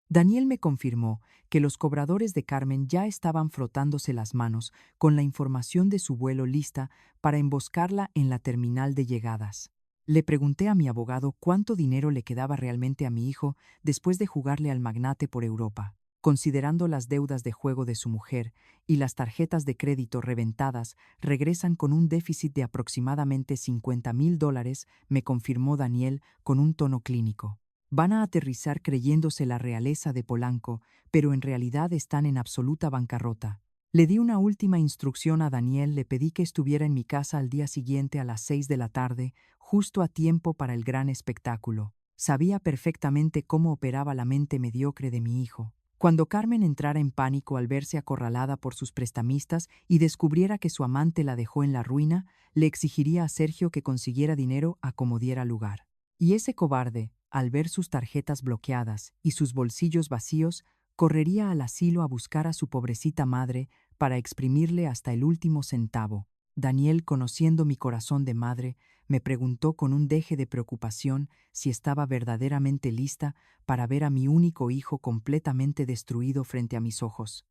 Daniel me confirmó que los cobradores de Carmen ya estaban frotándose las manos con la información de su vuelo lista para emboscarla en la terminal de llegadas. Le pregunté a mi abogado cuánto dinero le quedaba realmente a mi hijo después de jugarle al magnate por Europa. considerando las deudas de juego de su mujer y las tarjetas de crédito reventadas, regresan con un déficit de aproximadamente $50,000, me confirmó Daniel con un tono clínico. Van a aterrizar creyéndose la realeza de Polanco, pero en realidad están en absoluta bancarrota. Le di una última instrucción a Daniel, le pedí que estuviera en mi casa al día siguiente a las 6 de la tarde, justo a tiempo para el gran espectáculo. Sabía perfectamente cómo operaba la mente mediocre de mi hijo. Cuando Carmen entrara en pánico al verse acorralada por sus prestamistas y descubriera que su amante la dejó en la ruina, le exigiría a Sergio que consiguiera dinero a como diera lugar. Y ese cobarde, al ver sus tarjetas bloqueadas y sus bolsillos vacíos, correría al asilo a buscar a su pobrecita madre para exprimirle hasta el último centavo. Daniel, conociendo mi corazón de madre, me preguntó con un deje de preocupación si estaba verdaderamente lista para ver a mi único hijo completamente destruido frente a mis ojos.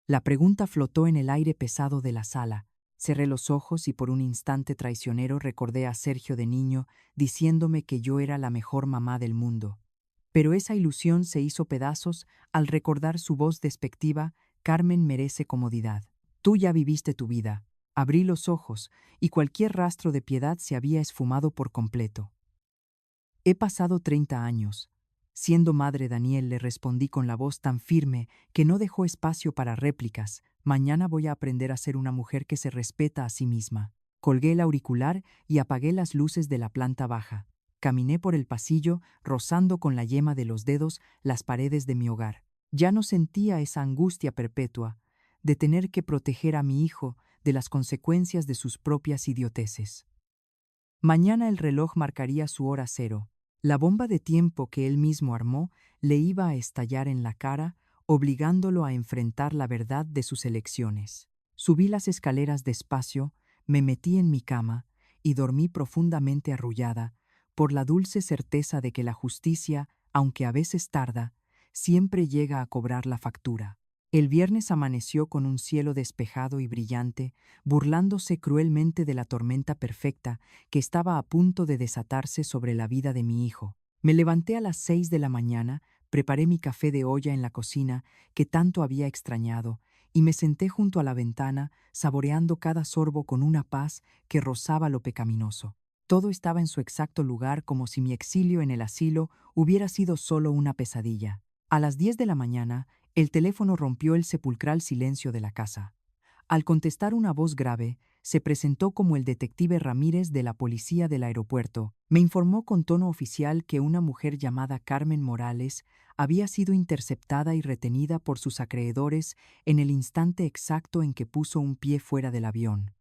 La pregunta flotó en el aire pesado de la sala. Cerré los ojos y por un instante traicionero recordé a Sergio de niño diciéndome que yo era la mejor mamá del mundo. Pero esa ilusión se hizo pedazos al recordar su voz despectiva: Carmen merece comodidad. Tú ya viviste tu vida. Abrí los ojos y cualquier rastro de piedad se había esfumado por completo. He pasado 30 años. Siendo madre, Daniel, le respondí con la voz tan firme que no dejó espacio para réplicas. Mañana voy a aprender a ser una mujer que se respeta a sí misma. Colgué el auricular y apagué las luces de la planta baja. Caminé por el pasillo, rozando con la yema de los dedos las paredes de mi hogar. Ya no sentía esa angustia perpetua de tener que proteger a mi hijo de las consecuencias de sus propias idioteces. Mañana el reloj marcaría su hora cero. La bomba de tiempo que él mismo armó le iba a estallar en la cara, obligándolo a enfrentar la verdad de sus elecciones. Subí las escaleras despacio, me metí en mi cama y dormí profundamente arrullada por la dulce certeza de que la justicia, aunque a veces tarda, siempre llega a cobrar la factura. El viernes amaneció con un cielo despejado y brillante, burlándose cruelmente de la tormenta perfecta que estaba a punto de desatarse sobre la vida de mi hijo. Me levanté a las 6 de la mañana, preparé mi café de olla en la cocina, que tanto había extrañado, y me senté junto a la ventana, saboreando cada sorbo con una paz que rozaba lo pecaminoso. Todo estaba en su exacto lugar, como si mi exilio en el asilo hubiera sido solo una pesadilla. A las 10 de la mañana, el teléfono rompió el sepulcral silencio de la casa. Al contestar una voz grave, se presentó como el detective Ramírez de la policía del aeropuerto. Me informó con tono oficial que una mujer llamada Carmen Morales había sido interceptada y retenida por sus acreedores en el instante exacto en que puso un pie fuera del avión.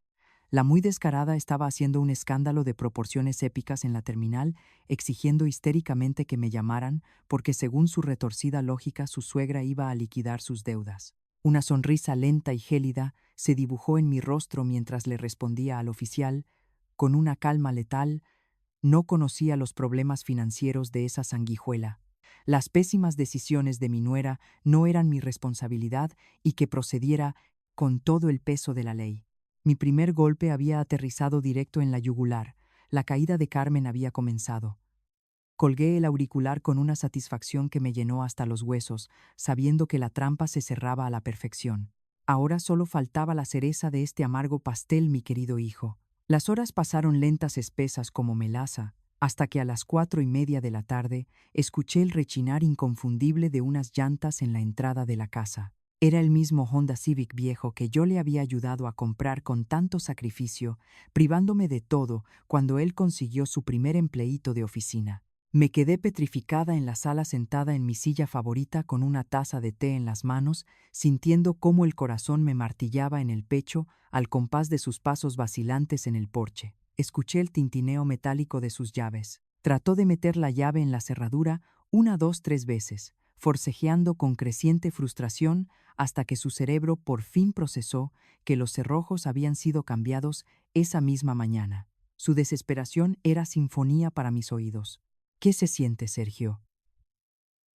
La muy descarada estaba haciendo un escándalo de proporciones épicas en la terminal, exigiendo histéricamente que me llamaran porque, según su retorcida lógica, su suegra iba a liquidar sus deudas. Una sonrisa lenta y gélida se dibujó en mi rostro mientras le respondía al oficial, con una calma letal: no conocía los problemas financieros de esa sanguijuela. Las pésimas decisiones de mi nuera no eran mi responsabilidad y que procediera con todo el peso de la ley. Mi primer golpe había aterrizado directo en la yugular. La caída de Carmen había comenzado. Colgué el auricular con una satisfacción que me llenó hasta los huesos, sabiendo que la trampa se cerraba a la perfección. Ahora solo faltaba la cereza de este amargo pastel, mi querido hijo. Las horas pasaron lentas, espesas como melaza, hasta que a las 4:30 de la tarde escuché el rechinar inconfundible de unas llantas en la entrada de la casa. Era el mismo Honda Civic viejo que yo le había ayudado a comprar con tanto sacrificio, privándome de todo cuando él consiguió su primer empleíto de oficina. Me quedé petrificada en la sala, sentada en mi silla favorita con una taza de té en las manos, sintiendo cómo el corazón me martillaba en el pecho al compás de sus pasos vacilantes en el porche. Escuché el tintineo metálico de sus llaves. Trató de meter la llave en la cerradura 1, 2, 3 veces, forcejeando con creciente frustración hasta que su cerebro por fin procesó que los cerrojos habían sido cambiados esa misma mañana. Su desesperación era sinfonía para mis oídos. ¿Qué se siente, Sergio?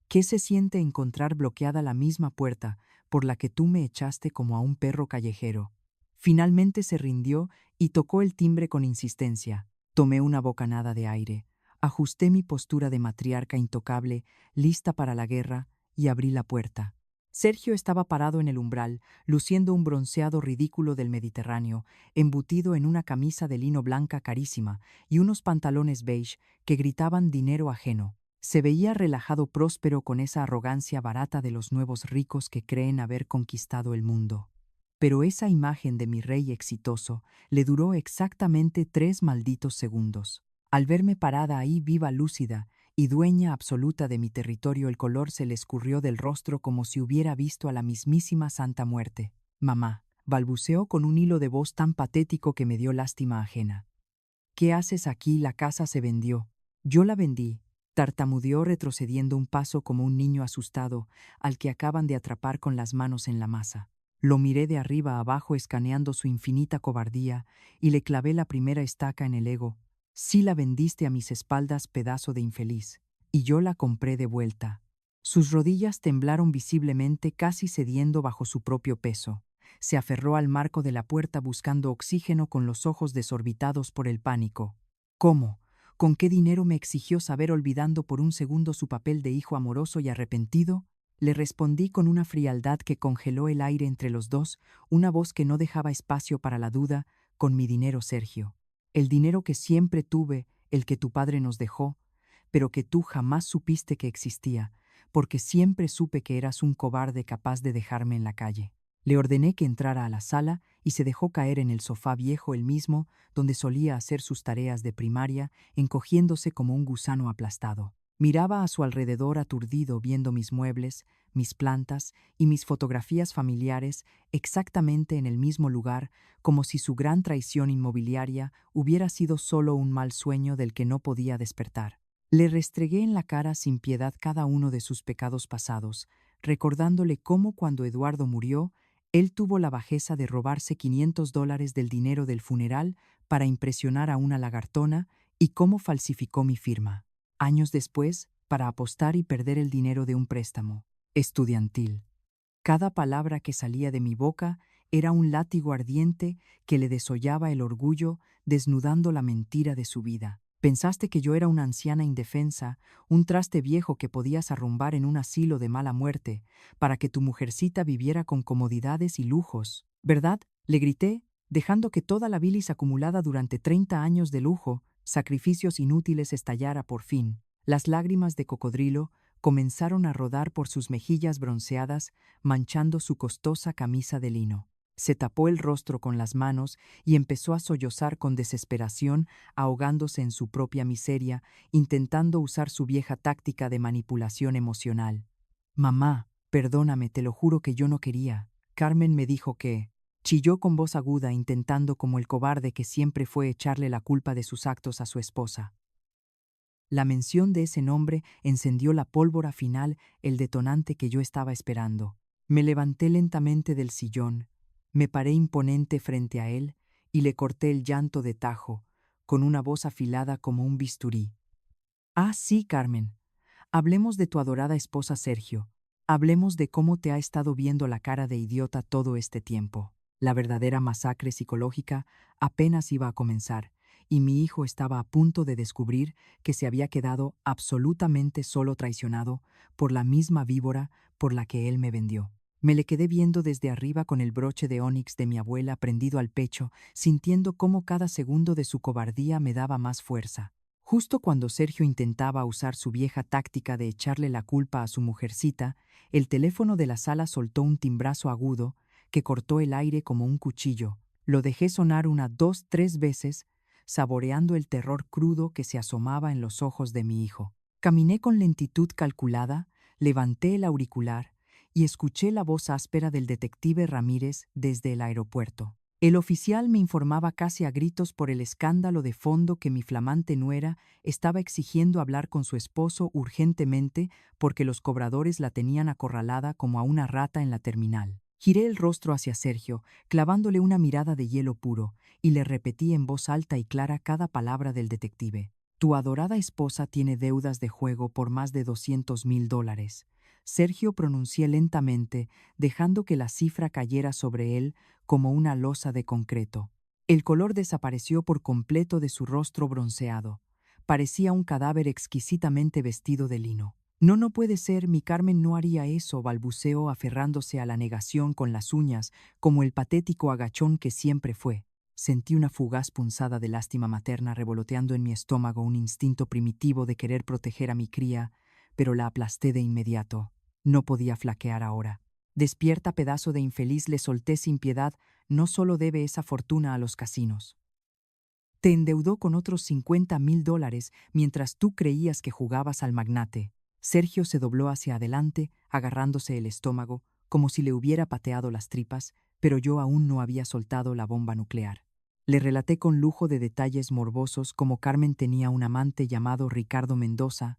¿Qué se siente encontrar bloqueada la misma puerta por la que tú me echaste como a un perro callejero? Finalmente se rindió y tocó el timbre con insistencia. Tomé una bocanada de aire, ajusté mi postura de matriarca intocable, lista para la guerra, y abrí la puerta. Sergio estaba parado en el umbral, luciendo un bronceado ridículo del Mediterráneo, embutido en una camisa de lino blanca carísima y unos pantalones beige que gritaban dinero ajeno. Se veía relajado próspero con esa arrogancia barata de los nuevos ricos que creen haber conquistado el mundo. Pero esa imagen de mi rey exitoso le duró exactamente 3 malditos segundos. Al verme parada ahí viva, lúcida y dueña absoluta de mi territorio, el color se le escurrió del rostro como si hubiera visto a la mismísima Santa Muerte. Mamá, balbuceó con un hilo de voz tan patético que me dio lástima ajena. ¿Qué haces aquí? La casa se vendió. Yo la vendí, tartamudeó retrocediendo un paso como un niño asustado al que acaban de atrapar con las manos en la masa. Lo miré de arriba a abajo escaneando su infinita cobardía y le clavé la primera estaca en el ego. Sí, la vendiste a mis espaldas, pedazo de infeliz. Y yo la compré de vuelta. Sus rodillas temblaron visiblemente, casi cediendo bajo su propio peso. Se aferró al marco de la puerta buscando oxígeno con los ojos desorbitados por el pánico. ¿Cómo? ¿Con qué dinero? Me exigió saber, olvidando por un segundo su papel de hijo amoroso y arrepentido. Le respondí con una frialdad que congeló el aire entre los dos, una voz que no dejaba espacio para la duda: con mi dinero, Sergio. El dinero que siempre tuve, el que tu padre nos dejó, pero que tú jamás supiste que existía, porque siempre supe que eras un cobarde capaz de dejarme en la calle. Le ordené que entrara a la sala y se dejó caer en el sofá viejo, el mismo donde solía hacer sus tareas de primaria, encogiéndose como un gusano aplastado. Miraba a su alrededor aturdido, viendo mis muebles, mis plantas y mis fotografías familiares exactamente en el mismo lugar, como si su gran traición inmobiliaria hubiera sido solo un mal sueño del que no podía despertar. Le restregué en la cara sin piedad cada uno de sus pecados pasados, recordándole cómo cuando Eduardo murió, él tuvo la bajeza de robarse $500 del dinero del funeral para impresionar a una lagartona y cómo falsificó mi firma, años después, para apostar y perder el dinero de un préstamo estudiantil. Cada palabra que salía de mi boca era un látigo ardiente que le desollaba el orgullo, desnudando la mentira de su vida. Pensaste que yo era una anciana indefensa, un traste viejo que podías arrumbar en un asilo de mala muerte, para que tu mujercita viviera con comodidades y lujos, ¿verdad? Le grité, dejando que toda la bilis acumulada durante 30 años de lujo, sacrificios inútiles, estallara por fin. Las lágrimas de cocodrilo comenzaron a rodar por sus mejillas bronceadas, manchando su costosa camisa de lino. Se tapó el rostro con las manos y empezó a sollozar con desesperación, ahogándose en su propia miseria, intentando usar su vieja táctica de manipulación emocional. Mamá, perdóname, te lo juro que yo no quería. Carmen me dijo que... Chilló con voz aguda, intentando, como el cobarde que siempre fue, echarle la culpa de sus actos a su esposa. La mención de ese nombre encendió la pólvora final, el detonante que yo estaba esperando. Me levanté lentamente del sillón, me paré imponente frente a él y le corté el llanto de tajo, con una voz afilada como un bisturí. Ah, sí, Carmen. Hablemos de tu adorada esposa, Sergio. Hablemos de cómo te ha estado viendo la cara de idiota todo este tiempo. La verdadera masacre psicológica apenas iba a comenzar, y mi hijo estaba a punto de descubrir que se había quedado absolutamente solo, traicionado por la misma víbora por la que él me vendió. Me le quedé viendo desde arriba con el broche de ónix de mi abuela prendido al pecho, sintiendo cómo cada segundo de su cobardía me daba más fuerza. Justo cuando Sergio intentaba usar su vieja táctica de echarle la culpa a su mujercita, el teléfono de la sala soltó un timbrazo agudo que cortó el aire como un cuchillo. Lo dejé sonar 1, 2, 3 veces, saboreando el terror crudo que se asomaba en los ojos de mi hijo. Caminé con lentitud calculada, levanté el auricular y escuché la voz áspera del detective Ramírez desde el aeropuerto. El oficial me informaba casi a gritos por el escándalo de fondo que mi flamante nuera estaba exigiendo hablar con su esposo urgentemente porque los cobradores la tenían acorralada como a una rata en la terminal. Giré el rostro hacia Sergio, clavándole una mirada de hielo puro, y le repetí en voz alta y clara cada palabra del detective. Tu adorada esposa tiene deudas de juego por más de $200,000. Sergio pronuncié lentamente, dejando que la cifra cayera sobre él como una losa de concreto. El color desapareció por completo de su rostro bronceado. Parecía un cadáver exquisitamente vestido de lino. No, no puede ser, mi Carmen no haría eso, balbuceó aferrándose a la negación con las uñas, como el patético agachón que siempre fue. Sentí una fugaz punzada de lástima materna revoloteando en mi estómago, un instinto primitivo de querer proteger a mi cría, pero la aplasté de inmediato. No podía flaquear ahora. Despierta, pedazo de infeliz, le solté sin piedad, no solo debe esa fortuna a los casinos. Te endeudó con otros $50,000 mientras tú creías que jugabas al magnate. Sergio se dobló hacia adelante, agarrándose el estómago, como si le hubiera pateado las tripas, pero yo aún no había soltado la bomba nuclear. Le relaté con lujo de detalles morbosos cómo Carmen tenía un amante llamado Ricardo Mendoza,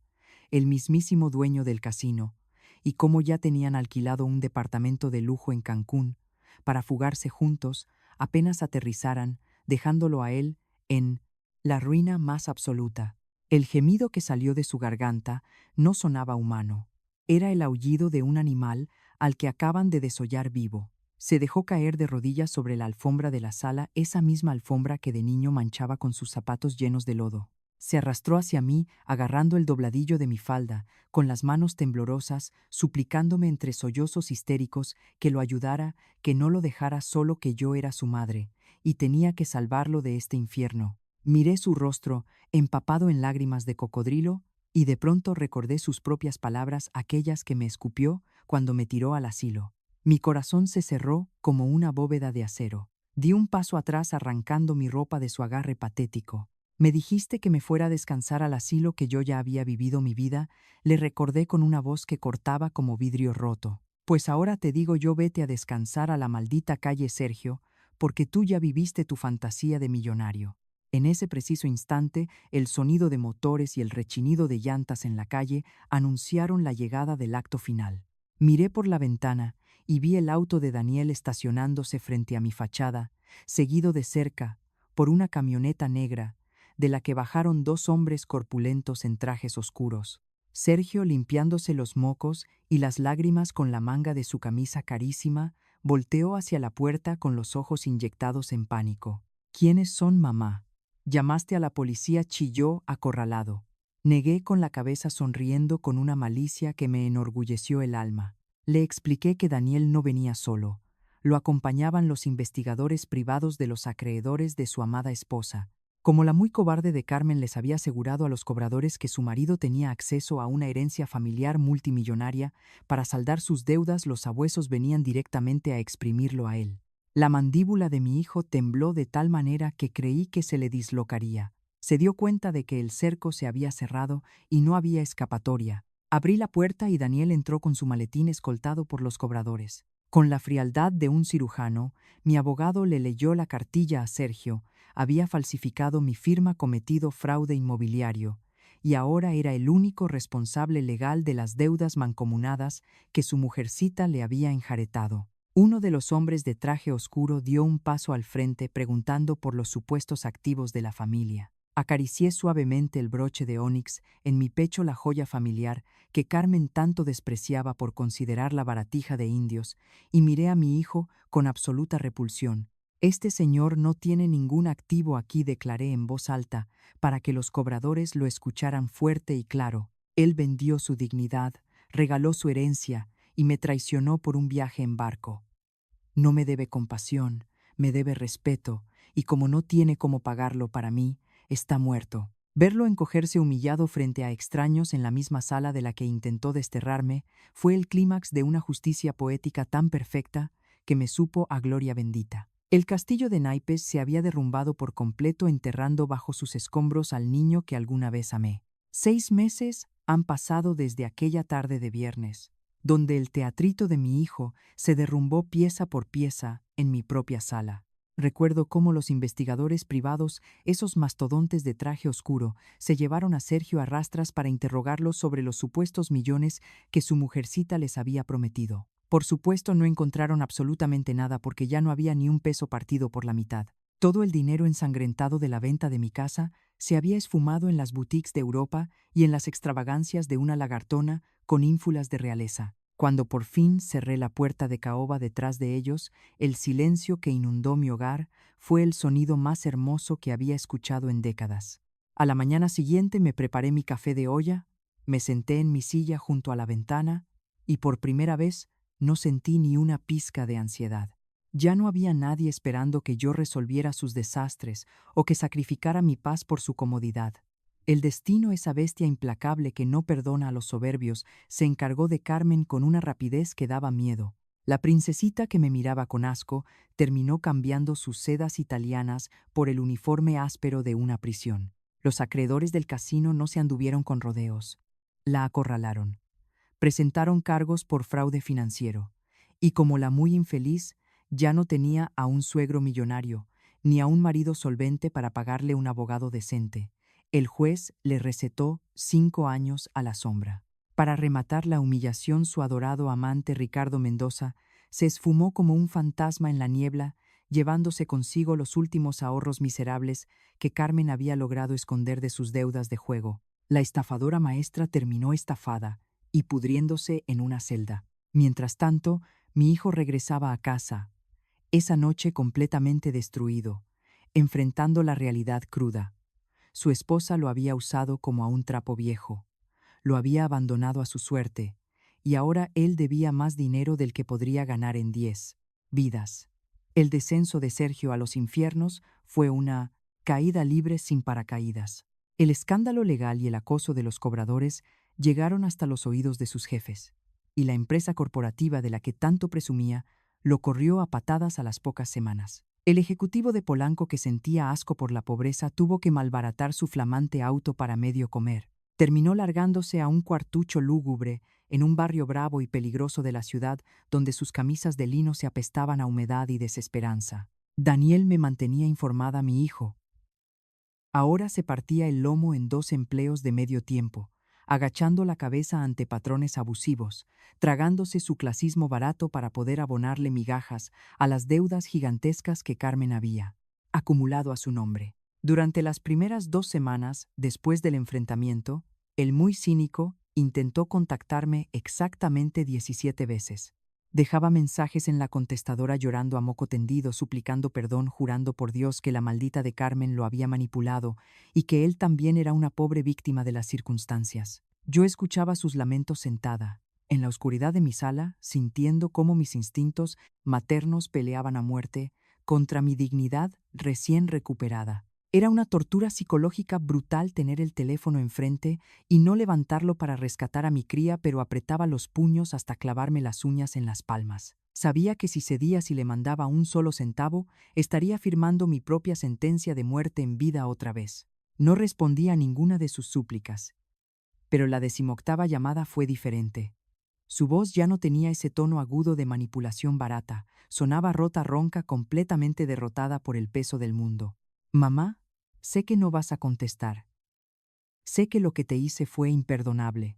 el mismísimo dueño del casino, y cómo ya tenían alquilado un departamento de lujo en Cancún, para fugarse juntos apenas aterrizaran, dejándolo a él en la ruina más absoluta. El gemido que salió de su garganta no sonaba humano. Era el aullido de un animal al que acaban de desollar vivo. Se dejó caer de rodillas sobre la alfombra de la sala, esa misma alfombra que de niño manchaba con sus zapatos llenos de lodo. Se arrastró hacia mí, agarrando el dobladillo de mi falda, con las manos temblorosas, suplicándome entre sollozos histéricos que lo ayudara, que no lo dejara solo, que yo era su madre, y tenía que salvarlo de este infierno. Miré su rostro, empapado en lágrimas de cocodrilo, y de pronto recordé sus propias palabras, aquellas que me escupió cuando me tiró al asilo. Mi corazón se cerró como una bóveda de acero. Di un paso atrás arrancando mi ropa de su agarre patético. Me dijiste que me fuera a descansar al asilo, que yo ya había vivido mi vida, le recordé con una voz que cortaba como vidrio roto. Pues ahora te digo yo, vete a descansar a la maldita calle, Sergio, porque tú ya viviste tu fantasía de millonario. En ese preciso instante, el sonido de motores y el rechinido de llantas en la calle anunciaron la llegada del acto final. Miré por la ventana y vi el auto de Daniel estacionándose frente a mi fachada, seguido de cerca por una camioneta negra, de la que bajaron dos hombres corpulentos en trajes oscuros. Sergio, limpiándose los mocos y las lágrimas con la manga de su camisa carísima, volteó hacia la puerta con los ojos inyectados en pánico. ¿Quiénes son, mamá? ¿Llamaste a la policía?, chilló acorralado. Negué con la cabeza, sonriendo con una malicia que me enorgulleció el alma. Le expliqué que Daniel no venía solo. Lo acompañaban los investigadores privados de los acreedores de su amada esposa. Como la muy cobarde de Carmen les había asegurado a los cobradores que su marido tenía acceso a una herencia familiar multimillonaria, para saldar sus deudas los sabuesos venían directamente a exprimirlo a él. La mandíbula de mi hijo tembló de tal manera que creí que se le dislocaría. Se dio cuenta de que el cerco se había cerrado y no había escapatoria. Abrí la puerta y Daniel entró con su maletín escoltado por los cobradores. Con la frialdad de un cirujano, mi abogado le leyó la cartilla a Sergio. Había falsificado mi firma, cometido fraude inmobiliario, y ahora era el único responsable legal de las deudas mancomunadas que su mujercita le había enjaretado. Uno de los hombres de traje oscuro dio un paso al frente, preguntando por los supuestos activos de la familia. Acaricié suavemente el broche de ónix en mi pecho, la joya familiar que Carmen tanto despreciaba por considerarla baratija de indios, y miré a mi hijo con absoluta repulsión. Este señor no tiene ningún activo aquí, declaré en voz alta, para que los cobradores lo escucharan fuerte y claro. Él vendió su dignidad, regaló su herencia y me traicionó por un viaje en barco. No me debe compasión, me debe respeto, y como no tiene cómo pagarlo para mí, está muerto. Verlo encogerse humillado frente a extraños en la misma sala de la que intentó desterrarme fue el clímax de una justicia poética tan perfecta que me supo a gloria bendita. El castillo de naipes se había derrumbado por completo, enterrando bajo sus escombros al niño que alguna vez amé. 6 meses han pasado desde aquella tarde de viernes, donde el teatrito de mi hijo se derrumbó pieza por pieza en mi propia sala. Recuerdo cómo los investigadores privados, esos mastodontes de traje oscuro, se llevaron a Sergio a rastras para interrogarlo sobre los supuestos millones que su mujercita les había prometido. Por supuesto, no encontraron absolutamente nada, porque ya no había ni un peso partido por la mitad. Todo el dinero ensangrentado de la venta de mi casa se había esfumado en las boutiques de Europa y en las extravagancias de una lagartona con ínfulas de realeza. Cuando por fin cerré la puerta de caoba detrás de ellos, el silencio que inundó mi hogar fue el sonido más hermoso que había escuchado en décadas. A la mañana siguiente me preparé mi café de olla, Me senté en mi silla junto a la ventana y por primera vez no sentí ni una pizca de ansiedad. Ya no había nadie esperando que yo resolviera sus desastres o que sacrificara mi paz por su comodidad. El destino, esa bestia implacable que no perdona a los soberbios, se encargó de Carmen con una rapidez que daba miedo. La princesita, que me miraba con asco, terminó cambiando sus sedas italianas por el uniforme áspero de una prisión. Los acreedores del casino no se anduvieron con rodeos. La acorralaron. Presentaron cargos por fraude financiero. Y como la muy infeliz, ya no tenía a un suegro millonario, ni a un marido solvente para pagarle un abogado decente. El juez le recetó 5 años a la sombra. Para rematar la humillación, su adorado amante Ricardo Mendoza se esfumó como un fantasma en la niebla, llevándose consigo los últimos ahorros miserables que Carmen había logrado esconder de sus deudas de juego. La estafadora maestra terminó estafada y pudriéndose en una celda. Mientras tanto, mi hijo regresaba a casa, esa noche completamente destruido, enfrentando la realidad cruda. Su esposa lo había usado como a un trapo viejo, lo había abandonado a su suerte, y ahora él debía más dinero del que podría ganar en 10 vidas. El descenso de Sergio a los infiernos fue una caída libre sin paracaídas. El escándalo legal y el acoso de los cobradores llegaron hasta los oídos de sus jefes, y la empresa corporativa de la que tanto presumía lo corrió a patadas a las pocas semanas. El ejecutivo de Polanco, que sentía asco por la pobreza, tuvo que malbaratar su flamante auto para medio comer. Terminó largándose a un cuartucho lúgubre en un barrio bravo y peligroso de la ciudad, donde sus camisas de lino se apestaban a humedad y desesperanza. Daniel me mantenía informada, mi hijo. Ahora se partía el lomo en 2 empleos de medio tiempo, agachando la cabeza ante patrones abusivos, tragándose su clasismo barato para poder abonarle migajas a las deudas gigantescas que Carmen había acumulado a su nombre. Durante las primeras 2 semanas después del enfrentamiento, el muy cínico intentó contactarme exactamente 17 veces. Dejaba mensajes en la contestadora llorando a moco tendido, suplicando perdón, jurando por Dios que la maldita de Carmen lo había manipulado y que él también era una pobre víctima de las circunstancias. Yo escuchaba sus lamentos sentada, en la oscuridad de mi sala, sintiendo cómo mis instintos maternos peleaban a muerte contra mi dignidad recién recuperada. Era una tortura psicológica brutal tener el teléfono enfrente y no levantarlo para rescatar a mi cría, pero apretaba los puños hasta clavarme las uñas en las palmas. Sabía que si cedía, si le mandaba un solo centavo, estaría firmando mi propia sentencia de muerte en vida otra vez. No respondía a ninguna de sus súplicas. Pero la 18ª llamada fue diferente. Su voz ya no tenía ese tono agudo de manipulación barata, sonaba rota, ronca, completamente derrotada por el peso del mundo. Mamá, sé que no vas a contestar. Sé que lo que te hice fue imperdonable.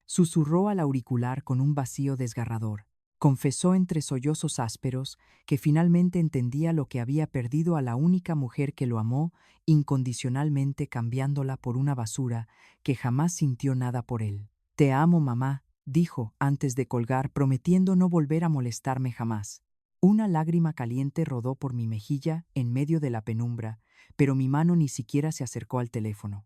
Susurró al auricular con un vacío desgarrador. Confesó entre sollozos ásperos que finalmente entendía lo que había perdido a la única mujer que lo amó incondicionalmente, cambiándola por una basura que jamás sintió nada por él. Te amo, mamá, dijo antes de colgar, prometiendo no volver a molestarme jamás. Una lágrima caliente rodó por mi mejilla en medio de la penumbra, pero mi mano ni siquiera se acercó al teléfono.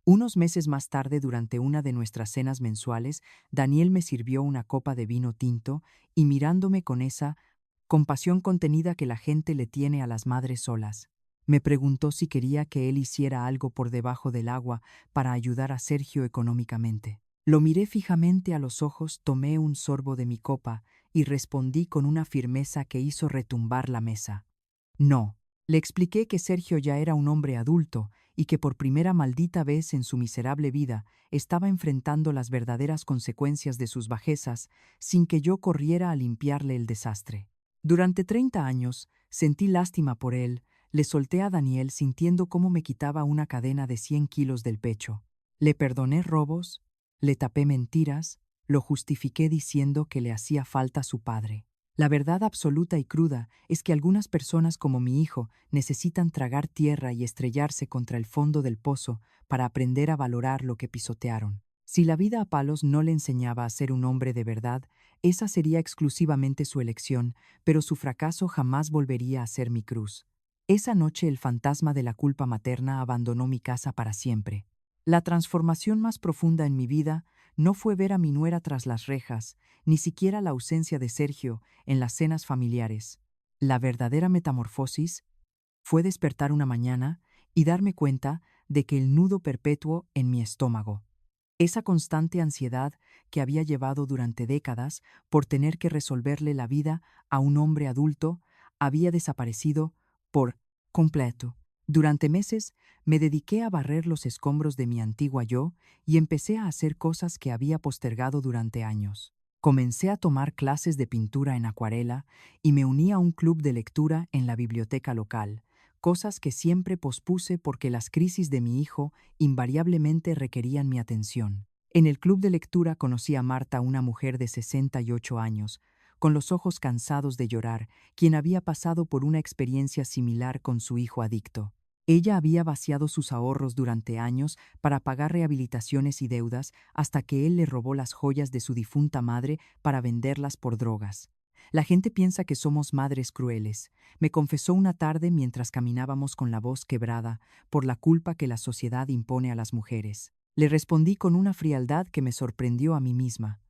Unos meses más tarde, durante una de nuestras cenas mensuales, Daniel me sirvió una copa de vino tinto y, mirándome con esa compasión contenida que la gente le tiene a las madres solas, me preguntó si quería que él hiciera algo por debajo del agua para ayudar a Sergio económicamente. Lo miré fijamente a los ojos, tomé un sorbo de mi copa y respondí con una firmeza que hizo retumbar la mesa. No. Le expliqué que Sergio ya era un hombre adulto y que por primera maldita vez en su miserable vida estaba enfrentando las verdaderas consecuencias de sus bajezas sin que yo corriera a limpiarle el desastre. Durante 30 años sentí lástima por él, le solté a Daniel sintiendo cómo me quitaba una cadena de 100 kilos del pecho. Le perdoné robos, le tapé mentiras, lo justifiqué diciendo que le hacía falta su padre. La verdad absoluta y cruda es que algunas personas como mi hijo necesitan tragar tierra y estrellarse contra el fondo del pozo para aprender a valorar lo que pisotearon. Si la vida a palos no le enseñaba a ser un hombre de verdad, esa sería exclusivamente su elección, pero su fracaso jamás volvería a ser mi cruz. Esa noche el fantasma de la culpa materna abandonó mi casa para siempre. La transformación más profunda en mi vida no fue ver a mi nuera tras las rejas, ni siquiera la ausencia de Sergio en las cenas familiares. La verdadera metamorfosis fue despertar una mañana y darme cuenta de que el nudo perpetuo en mi estómago, esa constante ansiedad que había llevado durante décadas por tener que resolverle la vida a un hombre adulto, había desaparecido por completo. Durante meses me dediqué a barrer los escombros de mi antigua yo y empecé a hacer cosas que había postergado durante años. Comencé a tomar clases de pintura en acuarela y me uní a un club de lectura en la biblioteca local, cosas que siempre pospuse porque las crisis de mi hijo invariablemente requerían mi atención. En el club de lectura conocí a Marta, una mujer de 68 años, con los ojos cansados de llorar, quien había pasado por una experiencia similar con su hijo adicto. Ella había vaciado sus ahorros durante años para pagar rehabilitaciones y deudas hasta que él le robó las joyas de su difunta madre para venderlas por drogas. La gente piensa que somos madres crueles, me confesó una tarde mientras caminábamos con la voz quebrada por la culpa que la sociedad impone a las mujeres. Le respondí con una frialdad que me sorprendió a mí misma.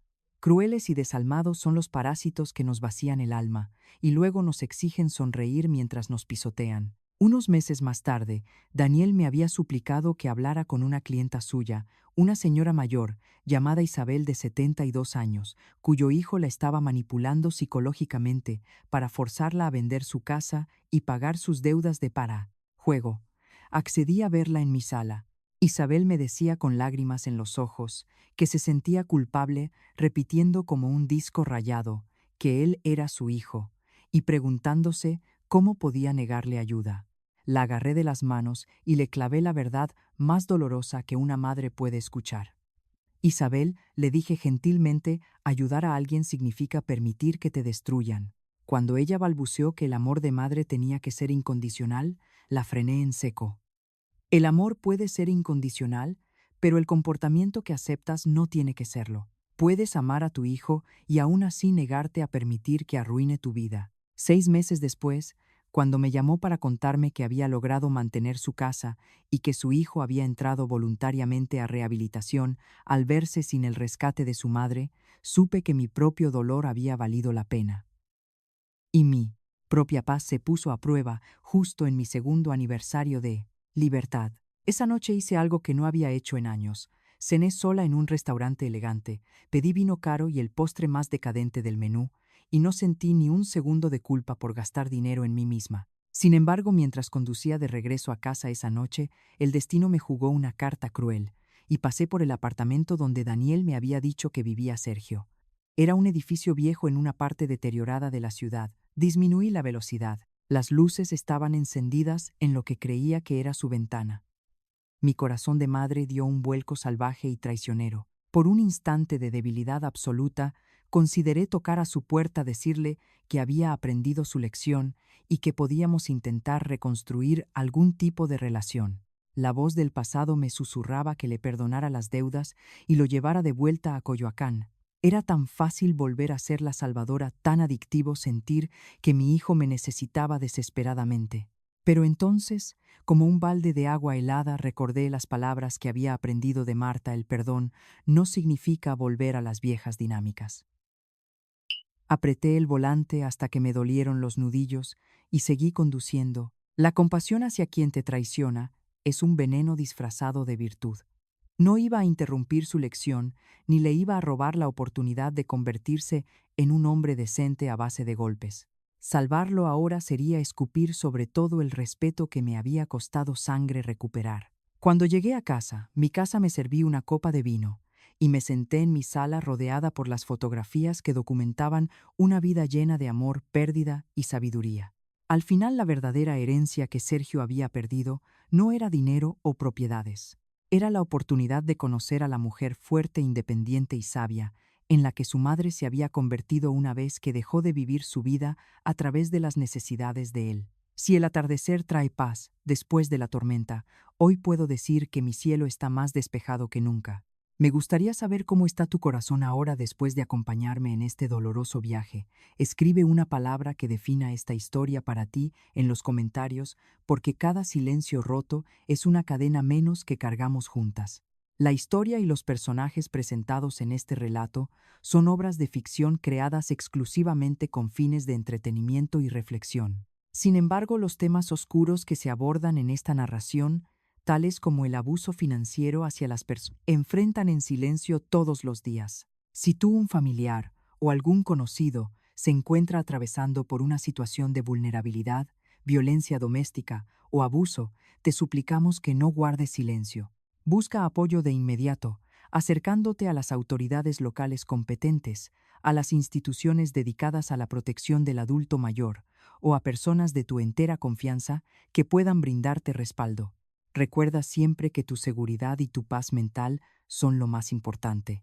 Crueles y desalmados son los parásitos que nos vacían el alma y luego nos exigen sonreír mientras nos pisotean. Unos meses más tarde, Daniel me había suplicado que hablara con una clienta suya, una señora mayor, llamada Isabel, de 72 años, cuyo hijo la estaba manipulando psicológicamente para forzarla a vender su casa y pagar sus deudas de juego. Accedí a verla en mi sala. Isabel me decía con lágrimas en los ojos que se sentía culpable, repitiendo como un disco rayado que él era su hijo, y preguntándose cómo podía negarle ayuda. La agarré de las manos y le clavé la verdad más dolorosa que una madre puede escuchar. Isabel, le dije gentilmente, ayudar a alguien significa permitir que te destruyan. Cuando ella balbuceó que el amor de madre tenía que ser incondicional, la frené en seco. El amor puede ser incondicional, pero el comportamiento que aceptas no tiene que serlo. Puedes amar a tu hijo y aún así negarte a permitir que arruine tu vida. 6 meses después, cuando me llamó para contarme que había logrado mantener su casa y que su hijo había entrado voluntariamente a rehabilitación al verse sin el rescate de su madre, supe que mi propio dolor había valido la pena. Y mi propia paz se puso a prueba justo en mi segundo aniversario de libertad. Esa noche hice algo que no había hecho en años. Cené sola en un restaurante elegante, pedí vino caro y el postre más decadente del menú, y no sentí ni un segundo de culpa por gastar dinero en mí misma. Sin embargo, mientras conducía de regreso a casa esa noche, el destino me jugó una carta cruel, y pasé por el apartamento donde Daniel me había dicho que vivía Sergio. Era un edificio viejo en una parte deteriorada de la ciudad. Disminuí la velocidad. Las luces estaban encendidas en lo que creía que era su ventana. Mi corazón de madre dio un vuelco salvaje y traicionero. Por un instante de debilidad absoluta, consideré tocar a su puerta, decirle que había aprendido su lección y que podíamos intentar reconstruir algún tipo de relación. La voz del pasado me susurraba que le perdonara las deudas y lo llevara de vuelta a Coyoacán. Era tan fácil volver a ser la salvadora, tan adictivo sentir que mi hijo me necesitaba desesperadamente. Pero entonces, como un balde de agua helada, recordé las palabras que había aprendido de Marta: el perdón no significa volver a las viejas dinámicas. Apreté el volante hasta que me dolieron los nudillos y seguí conduciendo. La compasión hacia quien te traiciona es un veneno disfrazado de virtud. No iba a interrumpir su lección, ni le iba a robar la oportunidad de convertirse en un hombre decente a base de golpes. Salvarlo ahora sería escupir sobre todo el respeto que me había costado sangre recuperar. Cuando llegué a casa, mi casa me serví una copa de vino y me senté en mi sala rodeada por las fotografías que documentaban una vida llena de amor, pérdida y sabiduría. Al final, la verdadera herencia que Sergio había perdido no era dinero o propiedades. Era la oportunidad de conocer a la mujer fuerte, independiente y sabia, en la que su madre se había convertido una vez que dejó de vivir su vida a través de las necesidades de él. Si el atardecer trae paz después de la tormenta, hoy puedo decir que mi cielo está más despejado que nunca. Me gustaría saber cómo está tu corazón ahora después de acompañarme en este doloroso viaje. Escribe una palabra que defina esta historia para ti en los comentarios, porque cada silencio roto es una cadena menos que cargamos juntas. La historia y los personajes presentados en este relato son obras de ficción creadas exclusivamente con fines de entretenimiento y reflexión. Sin embargo, los temas oscuros que se abordan en esta narración, tales como el abuso financiero hacia las personas, enfrentan en silencio todos los días. Si tú, un familiar o algún conocido se encuentra atravesando por una situación de vulnerabilidad, violencia doméstica o abuso, te suplicamos que no guardes silencio. Busca apoyo de inmediato, acercándote a las autoridades locales competentes, a las instituciones dedicadas a la protección del adulto mayor o a personas de tu entera confianza que puedan brindarte respaldo. Recuerda siempre que tu seguridad y tu paz mental son lo más importante.